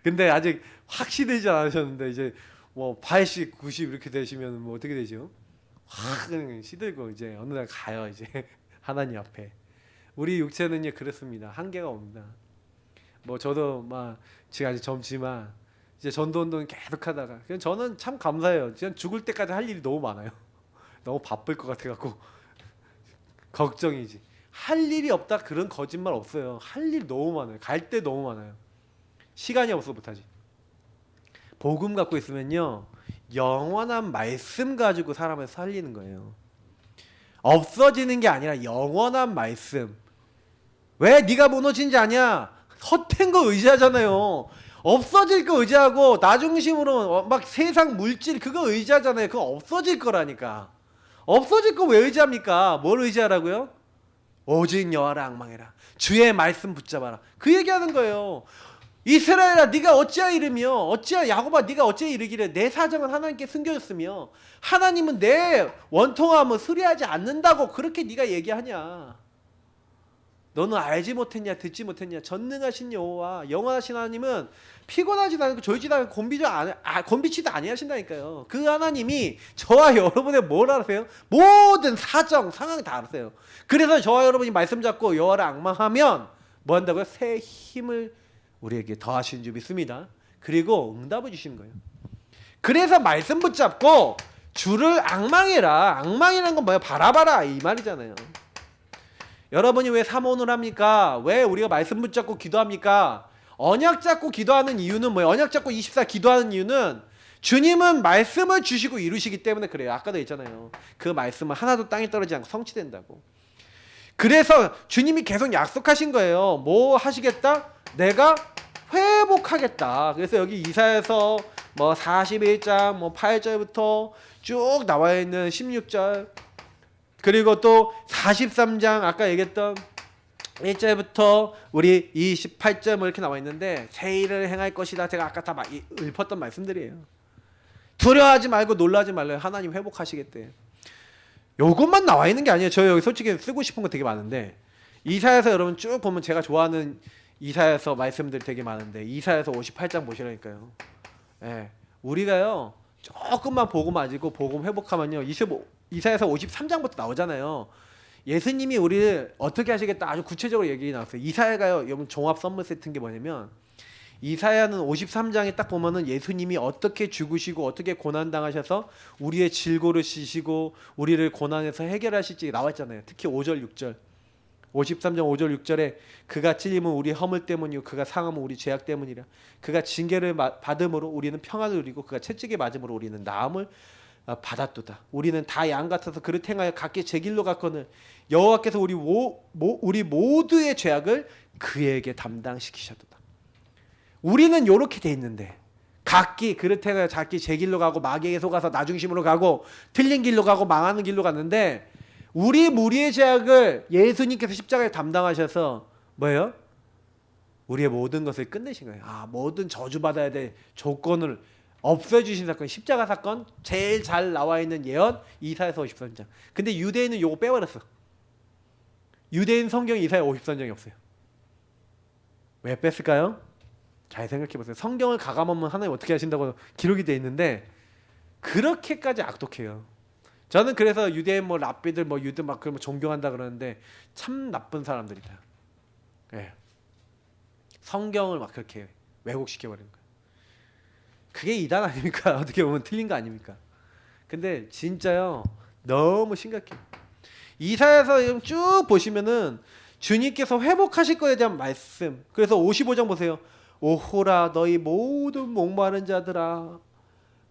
근데 아직 확 시들지 않으셨는데 이제 뭐 80, 90 이렇게 되시면 뭐 어떻게 되죠? 확 시들고 이제 어느 날 가요 이제 하나님 앞에. 우리 육체는요 그렇습니다. 한계가 옵니다. 뭐 저도 막 제가 아직 젊지만 이제 전도운동 계속하다가 그냥 저는 참 감사해요. 그냥 죽을 때까지 할 일이 너무 많아요. 너무 바쁠 것 같아갖고 걱정이지. 할 일이 없다 그런 거짓말 없어요. 할 일 너무 많아요. 갈 데 너무 많아요. 시간이 없어 못하지. 복음 갖고 있으면요 영원한 말씀 가지고 사람을 살리는 거예요. 없어지는 게 아니라 영원한 말씀. 왜 네가 무너진지 아냐? 헛된 거 의지하잖아요. 없어질 거 의지하고 나 중심으로 막 세상 물질 그거 의지하잖아요. 그거 없어질 거라니까. 없어질 거 왜 의지합니까? 뭘 의지하라고요? 오직 여호와를 앙망해라. 주의 말씀 붙잡아라. 그 얘기하는 거예요. 이스라엘아 네가 어찌하여 이르며 어찌하여 야곱아 네가 어찌하여 이르기를 내 사정은 하나님께 숨겨졌으며 하나님은 내 원통함을 수리하지 않는다고 그렇게 네가 얘기하냐. 너는 알지 못했냐 듣지 못했냐. 전능하신 여호와 영원하신 하나님은 피곤하지도 않고 졸지도 않고 곤비치도 아니하신다니까요. 그 하나님이 저와 여러분의 뭘 알아세요? 모든 사정 상황 다 알아세요. 그래서 저와 여러분이 말씀 잡고 여호와를 앙망하면 뭐 한다고요? 새 힘을 우리에게 더하시는 줄 믿습니다. 그리고 응답을 주시는 거예요. 그래서 말씀 붙잡고 주를 앙망해라. 앙망이라는 건 뭐예요? 바라봐라 이 말이잖아요. 여러분이 왜 사모를 합니까? 왜 우리가 말씀 붙잡고 기도합니까? 언약 잡고 기도하는 이유는 뭐예요? 언약 잡고 24 기도하는 이유는 주님은 말씀을 주시고 이루시기 때문에 그래요. 아까도 했잖아요. 그 말씀은 하나도 땅에 떨어지지 않고 성취된다고. 그래서 주님이 계속 약속하신 거예요. 뭐 하시겠다? 내가 회복하겠다. 그래서 여기 이사야서 뭐 41장 뭐 8절부터 쭉 나와 있는 16절 그리고 또 43장 아까 얘기했던 1절부터 우리 28절 뭐 이렇게 나와 있는데 새 일을 행할 것이다. 제가 아까 다 읊었던 말씀들이에요. 두려워하지 말고 놀라지 말래요. 하나님 회복하시겠대. 요것만 나와 있는 게 아니에요. 저 여기 솔직히 쓰고 싶은 거 되게 많은데 이사야서 여러분 쭉 보면 제가 좋아하는 이사야서 말씀들이 되게 많은데 이사야서 58장 보시라니까요. 예, 우리가요 조금만 복음 가지고 복음 회복하면요 이사야서 53장부터 나오잖아요. 예수님이 우리를 어떻게 하시겠다 아주 구체적으로 얘기 나왔어요. 이사야가요 여러분 종합 선물 세트인 게 뭐냐면 이사야는 53장에 딱 보면은 예수님이 어떻게 죽으시고 어떻게 고난당하셔서 우리의 질고를 지시고 우리를 고난에서 해결하실지 나왔잖아요. 특히 5절 6절 53장 5절 6절에 그가 찔림은 우리 허물 때문이요 그가 상함은 우리 죄악 때문이라. 그가 징계를 받음으로 우리는 평안을 누리고 그가 채찍에 맞음으로 우리는 나음을 받았도다. 우리는 다 양 같아서 그릇 행하여 각기 제 길로 갔거늘 여호와께서 우리 모두의 죄악을 그에게 담당시키셨도다. 우리는 요렇게 돼 있는데 각기 그릇 행하여 각기 제 길로 가고 마귀에게 속아서 나 중심으로 가고 틀린 길로 가고 망하는 길로 갔는데 우리 무리의 죄악을 예수님께서 십자가에 담당하셔서 뭐예요? 우리의 모든 것을 끝내신 거예요. 모든 저주받아야 될 조건을 없애주신 사건, 십자가 사건 제일 잘 나와 있는 예언 이사야서 53장. 근데 유대인은 요거 빼버렸어. 유대인 성경 이사야 53장이 없어요. 왜 뺐을까요? 잘 생각해 보세요. 성경을 가감하면 하나님 어떻게 하신다고 기록이 돼 있는데 그렇게까지 악독해요. 저는 그래서 유대인 뭐 랍비들 뭐 유대 막 그런 존경한다 그러는데 참 나쁜 사람들이다. 예. 성경을 막 그렇게 왜곡시켜 버리는 거예요. 그게 이단 아닙니까? 어떻게 보면 틀린 거 아닙니까? 근데 진짜요 너무 심각해요. 이사야서 쭉 보시면은 주님께서 회복하실 것에 대한 말씀. 그래서 55장 보세요. 오호라 너희 모든 목마른 자들아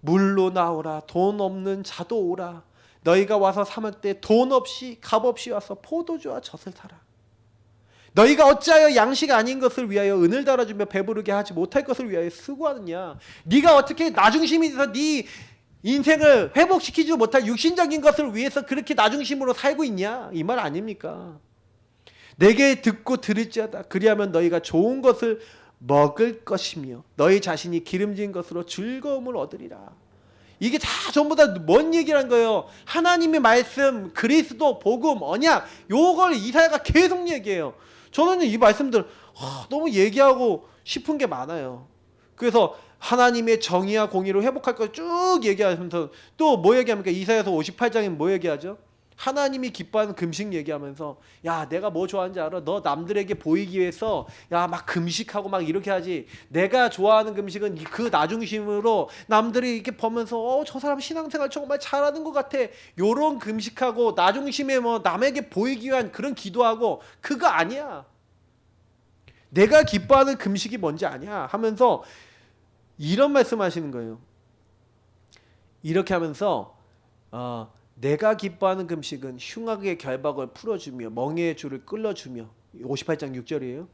물로 나오라. 돈 없는 자도 오라. 너희가 와서 사먹 때 돈 없이 값 없이 와서 포도주와 젖을 타라. 너희가 어찌하여 양식 아닌 것을 위하여 은을 달아주며 배부르게 하지 못할 것을 위하여 수고하느냐. 네가 어떻게 나중심이 돼서 네 인생을 회복시키지 못할 육신적인 것을 위해서 그렇게 나중심으로 살고 있냐. 이 말 아닙니까? 내게 듣고 들을지어다. 그리하면 너희가 좋은 것을 먹을 것이며 너희 자신이 기름진 것으로 즐거움을 얻으리라. 이게 다 전부 다 뭔 얘기란 거예요? 하나님의 말씀, 그리스도, 복음, 언약, 요걸 이사야가 계속 얘기해요. 저는 이 말씀들 너무 얘기하고 싶은 게 많아요. 그래서 하나님의 정의와 공의를 회복할 걸 쭉 얘기하면서 또 뭐 얘기합니까? 이사야서 58장에 뭐 얘기하죠? 하나님이 기뻐하는 금식 얘기하면서 야 내가 뭐 좋아하는지 알아? 너 남들에게 보이기 위해서 야 막 금식하고 막 이렇게 하지. 내가 좋아하는 금식은 그 나중심으로 남들이 이렇게 보면서 저 사람 신앙생활 정말 잘하는 것 같아. 요런 금식하고 나중심에 뭐 남에게 보이기 위한 그런 기도하고 그거 아니야. 내가 기뻐하는 금식이 뭔지 아냐 하면서 이런 말씀하시는 거예요. 이렇게 하면서 내가 기뻐하는 금식은 흉악의 결박을 풀어주며 멍에의 줄을 끌어주며 58장 6절이에요.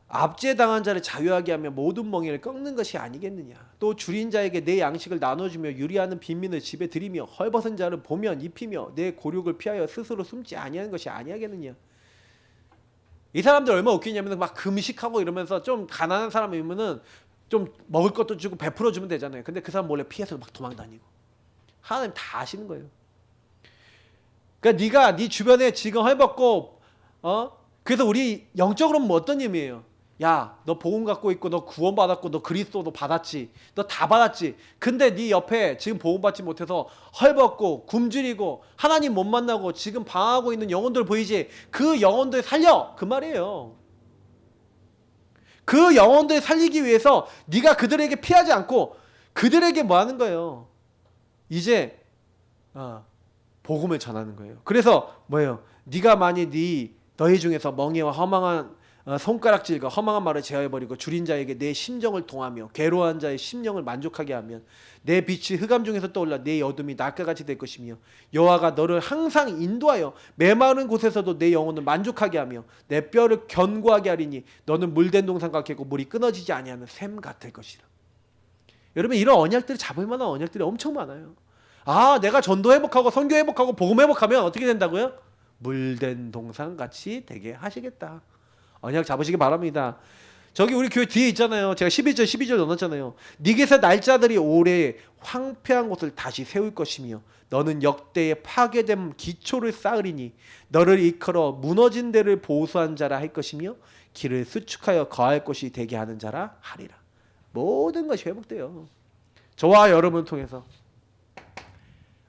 압제당한 자를 자유하게 하며 모든 멍에를 꺾는 것이 아니겠느냐. 또 줄인 자에게 내 양식을 나눠주며 유리하는 빈민을 집에 들이며 헐벗은 자를 보면 입히며 내 고륙을 피하여 스스로 숨지 아니하는 것이 아니하겠느냐. 이 사람들 얼마나 웃기냐면 막 금식하고 이러면서 좀 가난한 사람이면은 좀 먹을 것도 주고 베풀어주면 되잖아요. 근데 그 사람 몰래 피해서 막 도망다니고. 하나님 다 아시는 거예요. 그러니까 네가 네 주변에 지금 헐벗고 그래서 우리 영적으로는 뭐 어떤 의미예요? 야, 너 복음 갖고 있고 너 구원 받았고 너 그리스도도 받았지. 너 다 받았지. 근데 네 옆에 지금 복음 받지 못해서 헐벗고 굶주리고 하나님 못 만나고 지금 방황하고 있는 영혼들 보이지? 그 영혼들 살려. 그 말이에요. 그 영혼들 살리기 위해서 네가 그들에게 피하지 않고 그들에게 뭐 하는 거예요? 이제 복음을 전하는 거예요. 그래서 뭐예요? 네가 만일 너희 중에서 멍에와 허망한 손가락질과 허망한 말을 제어해버리고 줄인 자에게 내 심정을 동하며 괴로워한 자의 심령을 만족하게 하면 내 빛이 흑암 중에서 떠올라 내 어둠이 낮과 같이 될 것이며 여호와가 너를 항상 인도하여 메마른 곳에서도 내 영혼을 만족하게 하며 내 뼈를 견고하게 하리니 너는 물된 동산 같겠고 물이 끊어지지 아니하는 샘 같을 것이라. 여러분 이런 언약들을 잡을 만한 언약들이 엄청 많아요. 내가 전도 회복하고 선교 회복하고 복음 회복하면 어떻게 된다고요? 물된 동산 같이 되게 하시겠다. 언약 잡으시기 바랍니다. 저기 우리 교회 뒤에 있잖아요. 제가 11절 12절 넣었잖아요. 네게서 날짜들이 오래 황폐한 곳을 다시 세울 것이며 너는 역대의 파괴된 기초를 쌓으리니 너를 이끌어 무너진 데를 보수한 자라 할 것이며 길을 수축하여 거할 곳이 되게 하는 자라 하리라. 모든 것이 회복돼요. 저와 여러분을 통해서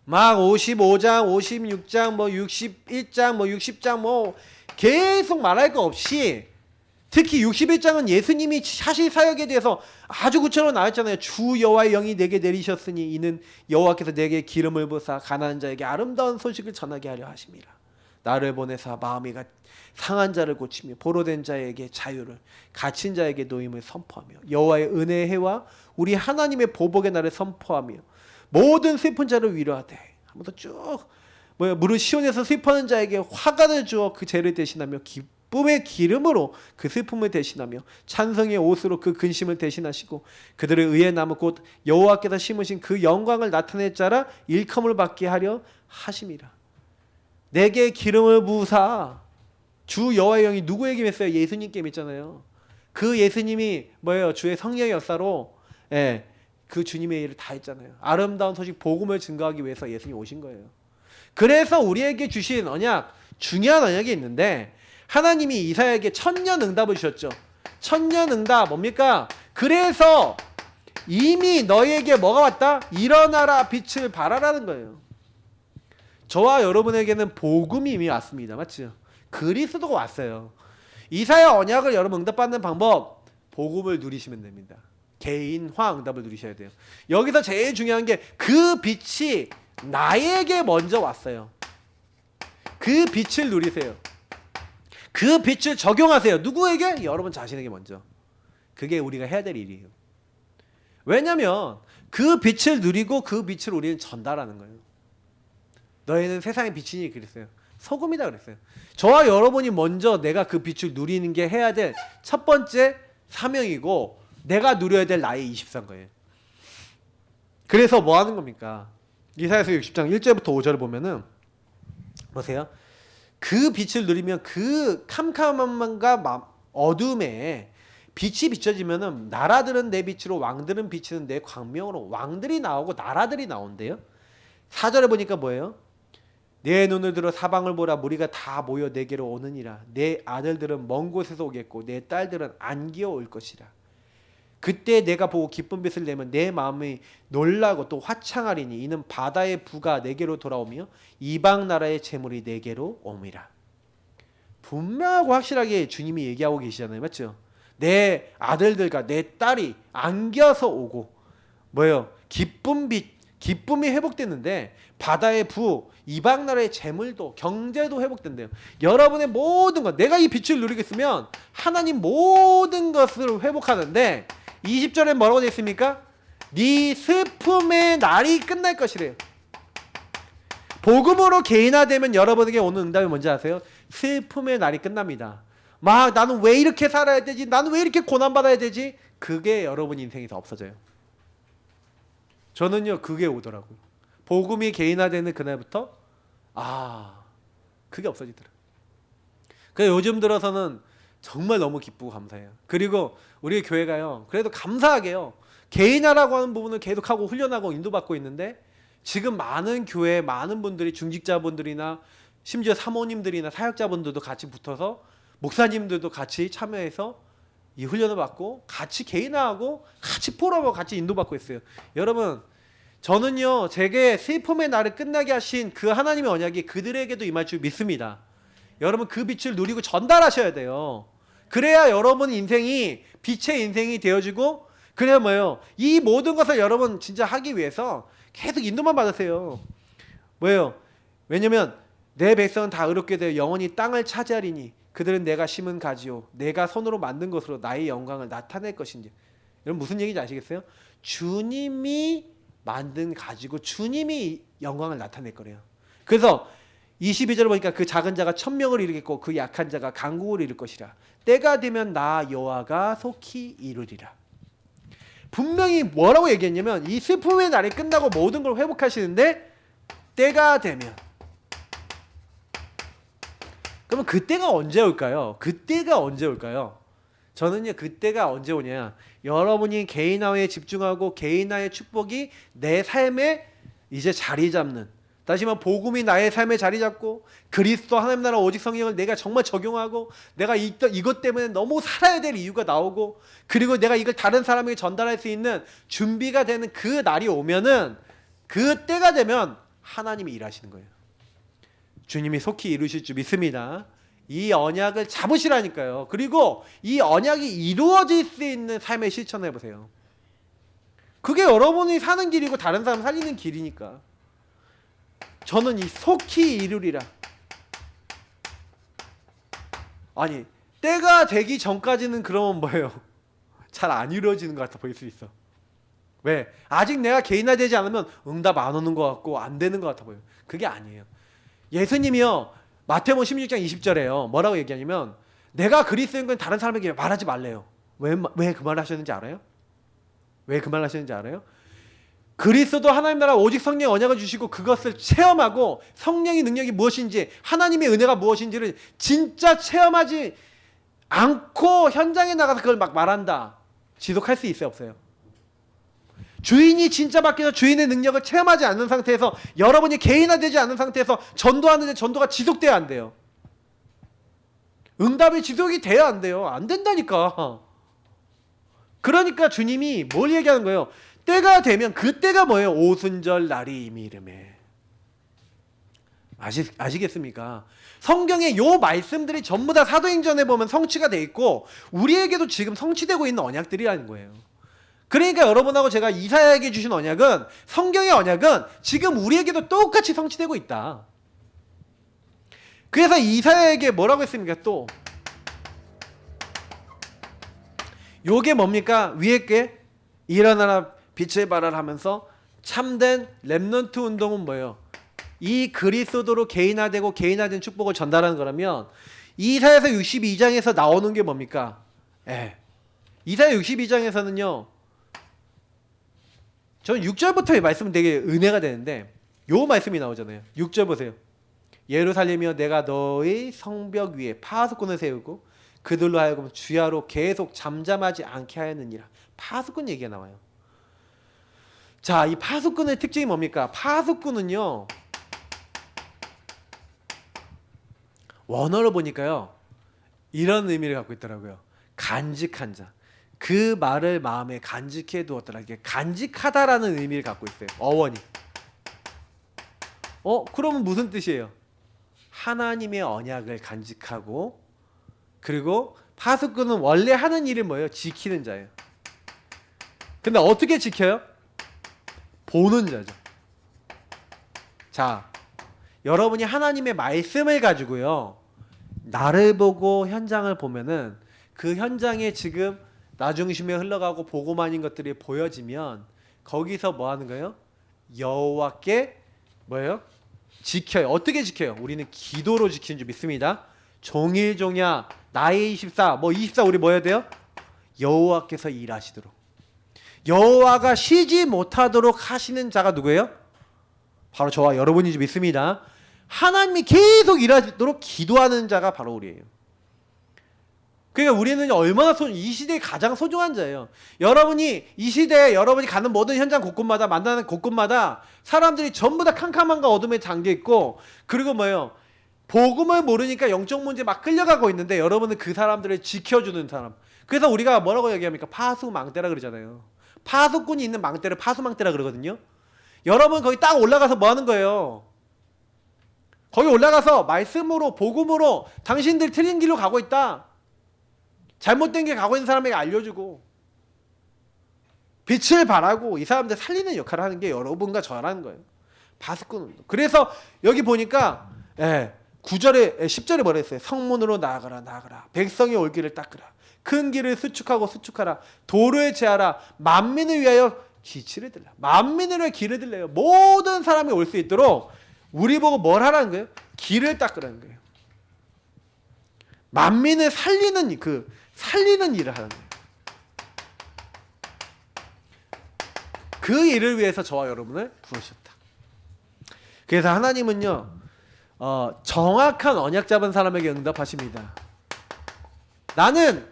막 55장, 56장, 뭐 61장, 뭐 60장 뭐 계속 말할 거 없이 특히 61장은 예수님이 하실 사역에 대해서 아주 구체적으로 나왔잖아요. 주 여호와의 영이 내게 내리셨으니 이는 여호와께서 내게 기름을 부사 가난한 자에게 아름다운 소식을 전하게 하려 하심이라. 나를 보내사 마음이 상한 자를 고치며 보로된 자에게 자유를 갇힌 자에게 노임을 선포하며 여호와의 은혜의 해와 우리 하나님의 보복의 날을 선포하며 모든 슬픈 자를 위로하되 하면서 쭉 무릇 시온에서 슬퍼하는 자에게 화관을 주어 그 죄를 대신하며 기쁨의 기름으로 그 슬픔을 대신하며 찬성의 옷으로 그 근심을 대신하시고 그들의 의의 나무 곧 여호와께서 심으신 그 영광을 나타낼 자라 일컴을 받게 하려 하심이라. 내게 기름을 부으사. 주 여호와의 영이 누구에게 했어요? 예수님께 했잖아요. 그 예수님이 뭐예요? 주의 성령의 역사로 그 주님의 일을 다 했잖아요. 아름다운 소식 복음을 증거하기 위해서 예수님이 오신 거예요. 그래서 우리에게 주신 언약, 중요한 언약이 있는데 하나님이 이사야에게 천년 응답을 주셨죠. 천년 응답 뭡니까? 그래서 이미 너희에게 뭐가 왔다? 일어나라 빛을 발하라는 거예요. 저와 여러분에게는 복음이 이미 왔습니다. 맞죠? 그리스도가 왔어요. 이사야 언약을 여러분 응답받는 방법, 복음을 누리시면 됩니다. 개인화 응답을 누리셔야 돼요. 여기서 제일 중요한 게 그 빛이 나에게 먼저 왔어요. 그 빛을 누리세요. 그 빛을 적용하세요. 누구에게? 여러분 자신에게 먼저. 그게 우리가 해야 될 일이에요. 왜냐하면 그 빛을 누리고 그 빛을 우리는 전달하는 거예요. 너희는 세상의 빛이니 그랬어요. 소금이다 그랬어요. 저와 여러분이 먼저 내가 그 빛을 누리는 게 해야 될 첫 번째 사명이고 내가 누려야 될 나의 24인 거예요. 그래서 뭐 하는 겁니까? 이사야서 60장 1절부터 5절을 보면은 보세요. 그 빛을 누리면 그 캄캄함과 어둠에 빛이 비춰지면은 나라들은 내 빛으로 왕들은 비치는 내 광명으로 왕들이 나오고 나라들이 나온대요. 4절에 보니까 뭐예요? 내 눈을 들어 사방을 보라 무리가 다 모여 내게로 오느니라. 내 아들들은 먼 곳에서 오겠고 내 딸들은 안기어 올 것이라. 그때 내가 보고 기쁜 빛을 내면 내 마음이 놀라고 또 화창하리니 이는 바다의 부가 내게로 돌아오며 이방 나라의 재물이 내게로 옴이라. 분명하고 확실하게 주님이 얘기하고 계시잖아요. 맞죠? 내 아들들과 내 딸이 안겨서 오고 뭐예요? 기쁜 빛, 기쁨이 회복됐는데 바다의 부, 이방 나라의 재물도 경제도 회복된대요. 여러분의 모든 것, 내가 이 빛을 누리겠으면 하나님 모든 것을 회복하는데 20절에 뭐라고 되어 있습니까? 네 슬픔의 날이 끝날 것이래요. 복음으로 개인화되면 여러분에게 오는 응답이 뭔지 아세요? 슬픔의 날이 끝납니다. 막 나는 왜 이렇게 살아야 되지? 나는 왜 이렇게 고난받아야 되지? 그게 여러분 인생에서 없어져요. 저는요 그게 오더라고요. 복음이 개인화되는 그날부터 그게 없어지더라고요. 그래서 요즘 들어서는 정말 너무 기쁘고 감사해요. 그리고 우리 교회가요 그래도 감사하게요 개인화라고 하는 부분을 계속하고 훈련하고 인도받고 있는데 지금 많은 교회 많은 분들이 중직자분들이나 심지어 사모님들이나 사역자분들도 같이 붙어서 목사님들도 같이 참여해서 이 훈련을 받고 같이 개인화하고 같이 포럼하고 같이 인도받고 있어요. 여러분 저는요 제게 슬픔의 날을 끝나게 하신 그 하나님의 언약이 그들에게도 임할 줄 믿습니다. 여러분 그 빛을 누리고 전달하셔야 돼요. 그래야 여러분 인생이 빛의 인생이 되어지고 그래야 뭐예요? 이 모든 것을 여러분 진짜 하기 위해서 계속 인도만 받으세요. 뭐예요? 왜냐면 내 백성은 다 의롭게 되어 영원히 땅을 차지하리니 그들은 내가 심은 가지요 내가 손으로 만든 것으로 나의 영광을 나타낼 것인지. 여러분 무슨 얘기인지 아시겠어요? 주님이 만든 가지고 주님이 영광을 나타낼 거래요. 그래서 22절 보니까 그 작은 자가 1000명을 이루겠고 그 약한 자가 강국을 이룰 것이라. 때가 되면 나 여호와가 속히 이루리라. 분명히 뭐라고 얘기했냐면 이 슬픔의 날이 끝나고 모든 걸 회복하시는데 때가 되면. 그러면 그때가 언제 올까요? 그때가 언제 올까요? 저는요 그때가 언제 오냐, 여러분이 개인화에 집중하고 개인화의 축복이 내 삶에 이제 자리 잡는, 다시 말하면 복음이 나의 삶에 자리 잡고 그리스도 하나님 나라 오직 성령을 내가 정말 적용하고 내가 이것 때문에 너무 살아야 될 이유가 나오고 그리고 내가 이걸 다른 사람에게 전달할 수 있는 준비가 되는 그 날이 오면은 그 때가 되면 하나님이 일하시는 거예요. 주님이 속히 이루실 줄 믿습니다. 이 언약을 잡으시라니까요. 그리고 이 언약이 이루어질 수 있는 삶의 실천을 해보세요. 그게 여러분이 사는 길이고 다른 사람 살리는 길이니까. 저는 이 속히 이루리라. 아니 때가 되기 전까지는 그러면 뭐예요? 잘 안 이루어지는 것 같아 보일 수 있어. 왜? 아직 내가 개인화되지 않으면 응답 안 오는 것 같고 안 되는 것 같아 보여요. 그게 아니에요. 예수님이요 마태복음 16장 20절에요 뭐라고 얘기하냐면 내가 그리스도인 건 다른 사람에게 말하지 말래요. 왜 그 말을 하셨는지 알아요? 왜 그 말을 하셨는지 알아요? 그리스도 하나님 나라 오직 성령의 언약을 주시고 그것을 체험하고 성령의 능력이 무엇인지 하나님의 은혜가 무엇인지를 진짜 체험하지 않고 현장에 나가서 그걸 막 말한다. 지속할 수 있어요 없어요? 주인이 진짜 밖에서 주인의 능력을 체험하지 않는 상태에서 여러분이 개인화되지 않는 상태에서 전도하는데 전도가 지속돼야 안 돼요. 응답이 지속이 돼야 안 돼요. 안 된다니까. 그러니까 주님이 뭘 얘기하는 거예요? 때가 되면 그때가 뭐예요? 오순절 날이 이미 이르매. 아시겠습니까? 성경에 요 말씀들이 전부 다 사도행전에 보면 성취가 돼 있고 우리에게도 지금 성취되고 있는 언약들이라는 거예요. 그러니까 여러분하고 제가 이사야에게 주신 언약은 성경의 언약은 지금 우리에게도 똑같이 성취되고 있다. 그래서 이사야에게 뭐라고 했습니까? 또 요게 뭡니까? 위에 게 일어나라 빛을 발하라 하면서 참된 렘넌트 운동은 뭐예요? 이 그리스도로 개인화되고 개인화된 축복을 전달하는 거라면 이사야서 62장에서 나오는 게 뭡니까? 이사야 62장에서는요. 저는 6절부터의 말씀은 되게 은혜가 되는데 요 말씀이 나오잖아요. 6절 보세요. 예루살렘이여 내가 너의 성벽 위에 파수꾼을 세우고 그들로 하여금 주야로 계속 잠잠하지 않게 하였느니라. 파수꾼 얘기가 나와요. 자, 이 파수꾼의 특징이 뭡니까? 파수꾼은요. 원어로 보니까요. 이런 의미를 갖고 있더라고요. 간직한 자. 그 말을 마음에 간직해 두었더라. 이게 간직하다라는 의미를 갖고 있어요. 어원이. 그러면 무슨 뜻이에요? 하나님의 언약을 간직하고 그리고 파수꾼은 원래 하는 일이 뭐예요? 지키는 자예요. 근데 어떻게 지켜요? 보는 자죠. 자, 여러분이 하나님의 말씀을 가지고요. 나를 보고 현장을 보면은 그 현장에 지금 나 중심에 흘러가고 보고만 있는 것들이 보여지면 거기서 뭐 하는 거예요? 여호와께 뭐예요? 지켜요. 어떻게 지켜요? 우리는 기도로 지키는 줄 믿습니다. 종일종야 나의 24 24 우리 뭐 해야 돼요? 여호와께서 일하시도록 여호와가 쉬지 못하도록 하시는 자가 누구예요? 바로 저와 여러분인 줄 믿습니다. 하나님이 계속 일하도록 기도하는 자가 바로 우리예요. 그러니까 우리는 얼마나 이 시대에 가장 소중한 자예요. 여러분이 이 시대에 여러분이 가는 모든 현장 곳곳마다 만나는 곳곳마다 사람들이 전부 다 캄캄함과 어둠에 잠겨 있고 그리고 뭐예요? 복음을 모르니까 영적 문제 막 끌려가고 있는데 여러분은 그 사람들을 지켜주는 사람. 그래서 우리가 뭐라고 얘기합니까? 파수망대라 그러잖아요. 파수꾼이 있는 망대를 파수망대라 그러거든요. 여러분 거기 딱 올라가서 뭐 하는 거예요? 거기 올라가서 말씀으로 복음으로 당신들 틀린 길로 가고 있다. 잘못된 길 가고 있는 사람에게 알려주고 빛을 발하고 이 사람들 살리는 역할을 하는 게 여러분과 저라는 거예요. 파수꾼 운동. 그래서 여기 보니까 9절에 10절에 뭐라 했어요? 성문으로 나아가라 나아가라. 백성이 올 길을 닦으라. 큰 길을 수축하고 수축하라. 도로에 제하라. 만민을 위하여 기치를 들라. 만민을 위하여 길을 들래요. 모든 사람이 올 수 있도록 우리 보고 뭘 하라는 거예요? 길을 닦으라는 거예요. 만민을 살리는 일을 하는 거예요. 그 일을 위해서 저와 여러분을 부르셨다. 그래서 하나님은요 정확한 언약 잡은 사람에게 응답하십니다. 나는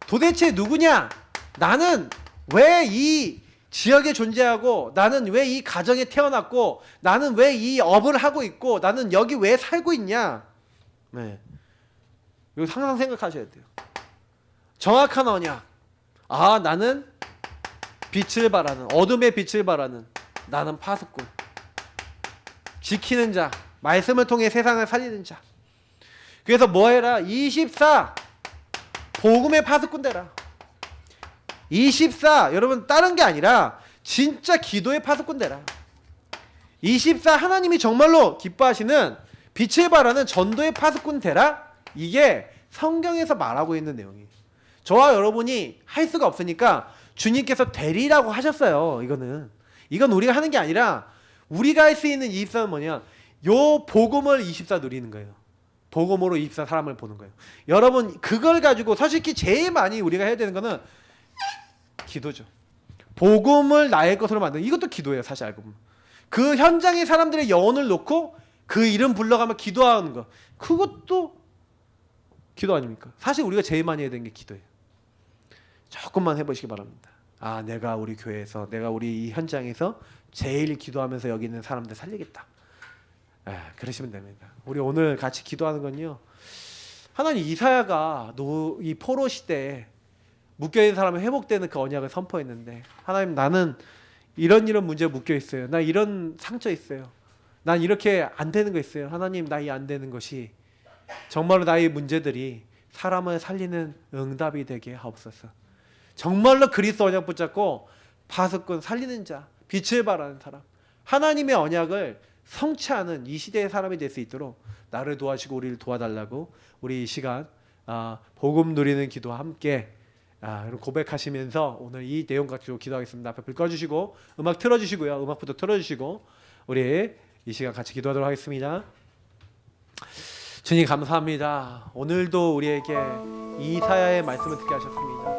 도대체 누구냐? 나는 왜 이 지역에 존재하고 나는 왜 이 가정에 태어났고 나는 왜 이 업을 하고 있고 나는 여기 왜 살고 있냐? 네. 이거 항상 생각하셔야 돼요. 정확한 언약. 나는 빛을 발하는 어둠의 빛을 발하는 나는 파수꾼. 지키는 자. 말씀을 통해 세상을 살리는 자. 그래서 뭐 해라? 24 복음의 파수꾼 되라. 24 여러분 다른 게 아니라 진짜 기도의 파수꾼 되라. 24 하나님이 정말로 기뻐하시는 빛을 발하는 전도의 파수꾼 되라. 이게 성경에서 말하고 있는 내용이에요. 저와 여러분이 할 수가 없으니까 주님께서 되리라고 하셨어요. 이건 우리가 하는 게 아니라 우리가 할 수 있는 24는 뭐냐? 요 복음을 24 누리는 거예요. 복음으로 24 사람을 보는 거예요. 여러분 그걸 가지고 솔직히 제일 많이 우리가 해야 되는 거는 기도죠. 복음을 나의 것으로 만드는 이것도 기도예요. 사실 알고 보면 그 현장의 사람들의 영혼을 놓고 그 이름 불러가며 기도하는 거 그것도 기도 아닙니까? 사실 우리가 제일 많이 해야 되는 게 기도예요. 조금만 해보시기 바랍니다. 내가 우리 교회에서 내가 우리 이 현장에서 제일 기도하면서 여기 있는 사람들 살리겠다. 그러시면 됩니다. 우리 오늘 같이 기도하는 건요. 하나님 이사야가 이 포로 시대에 묶여있는 사람이 회복되는 그 언약을 선포했는데 하나님 나는 이런 문제에 묶여있어요. 나 이런 상처 있어요. 난 이렇게 안 되는 거 있어요. 하나님 나 이 안 되는 것이 정말로 나의 문제들이 사람을 살리는 응답이 되게 하옵소서. 정말로 그리스도 언약 붙잡고 파수꾼 살리는 자 빛을 발하는 사람 하나님의 언약을 성취하는 이 시대의 사람이 될 수 있도록 나를 도와주시고 우리를 도와달라고 우리 이 시간 복음 누리는 기도와 함께 그럼 고백하시면서 오늘 이 내용 가지고 기도하겠습니다. 앞에 불 꺼주시고 음악 틀어주시고요. 음악부터 틀어주시고 우리 이 시간 같이 기도하도록 하겠습니다. 주님 감사합니다. 오늘도 우리에게 이사야의 말씀을 듣게 하셨습니다.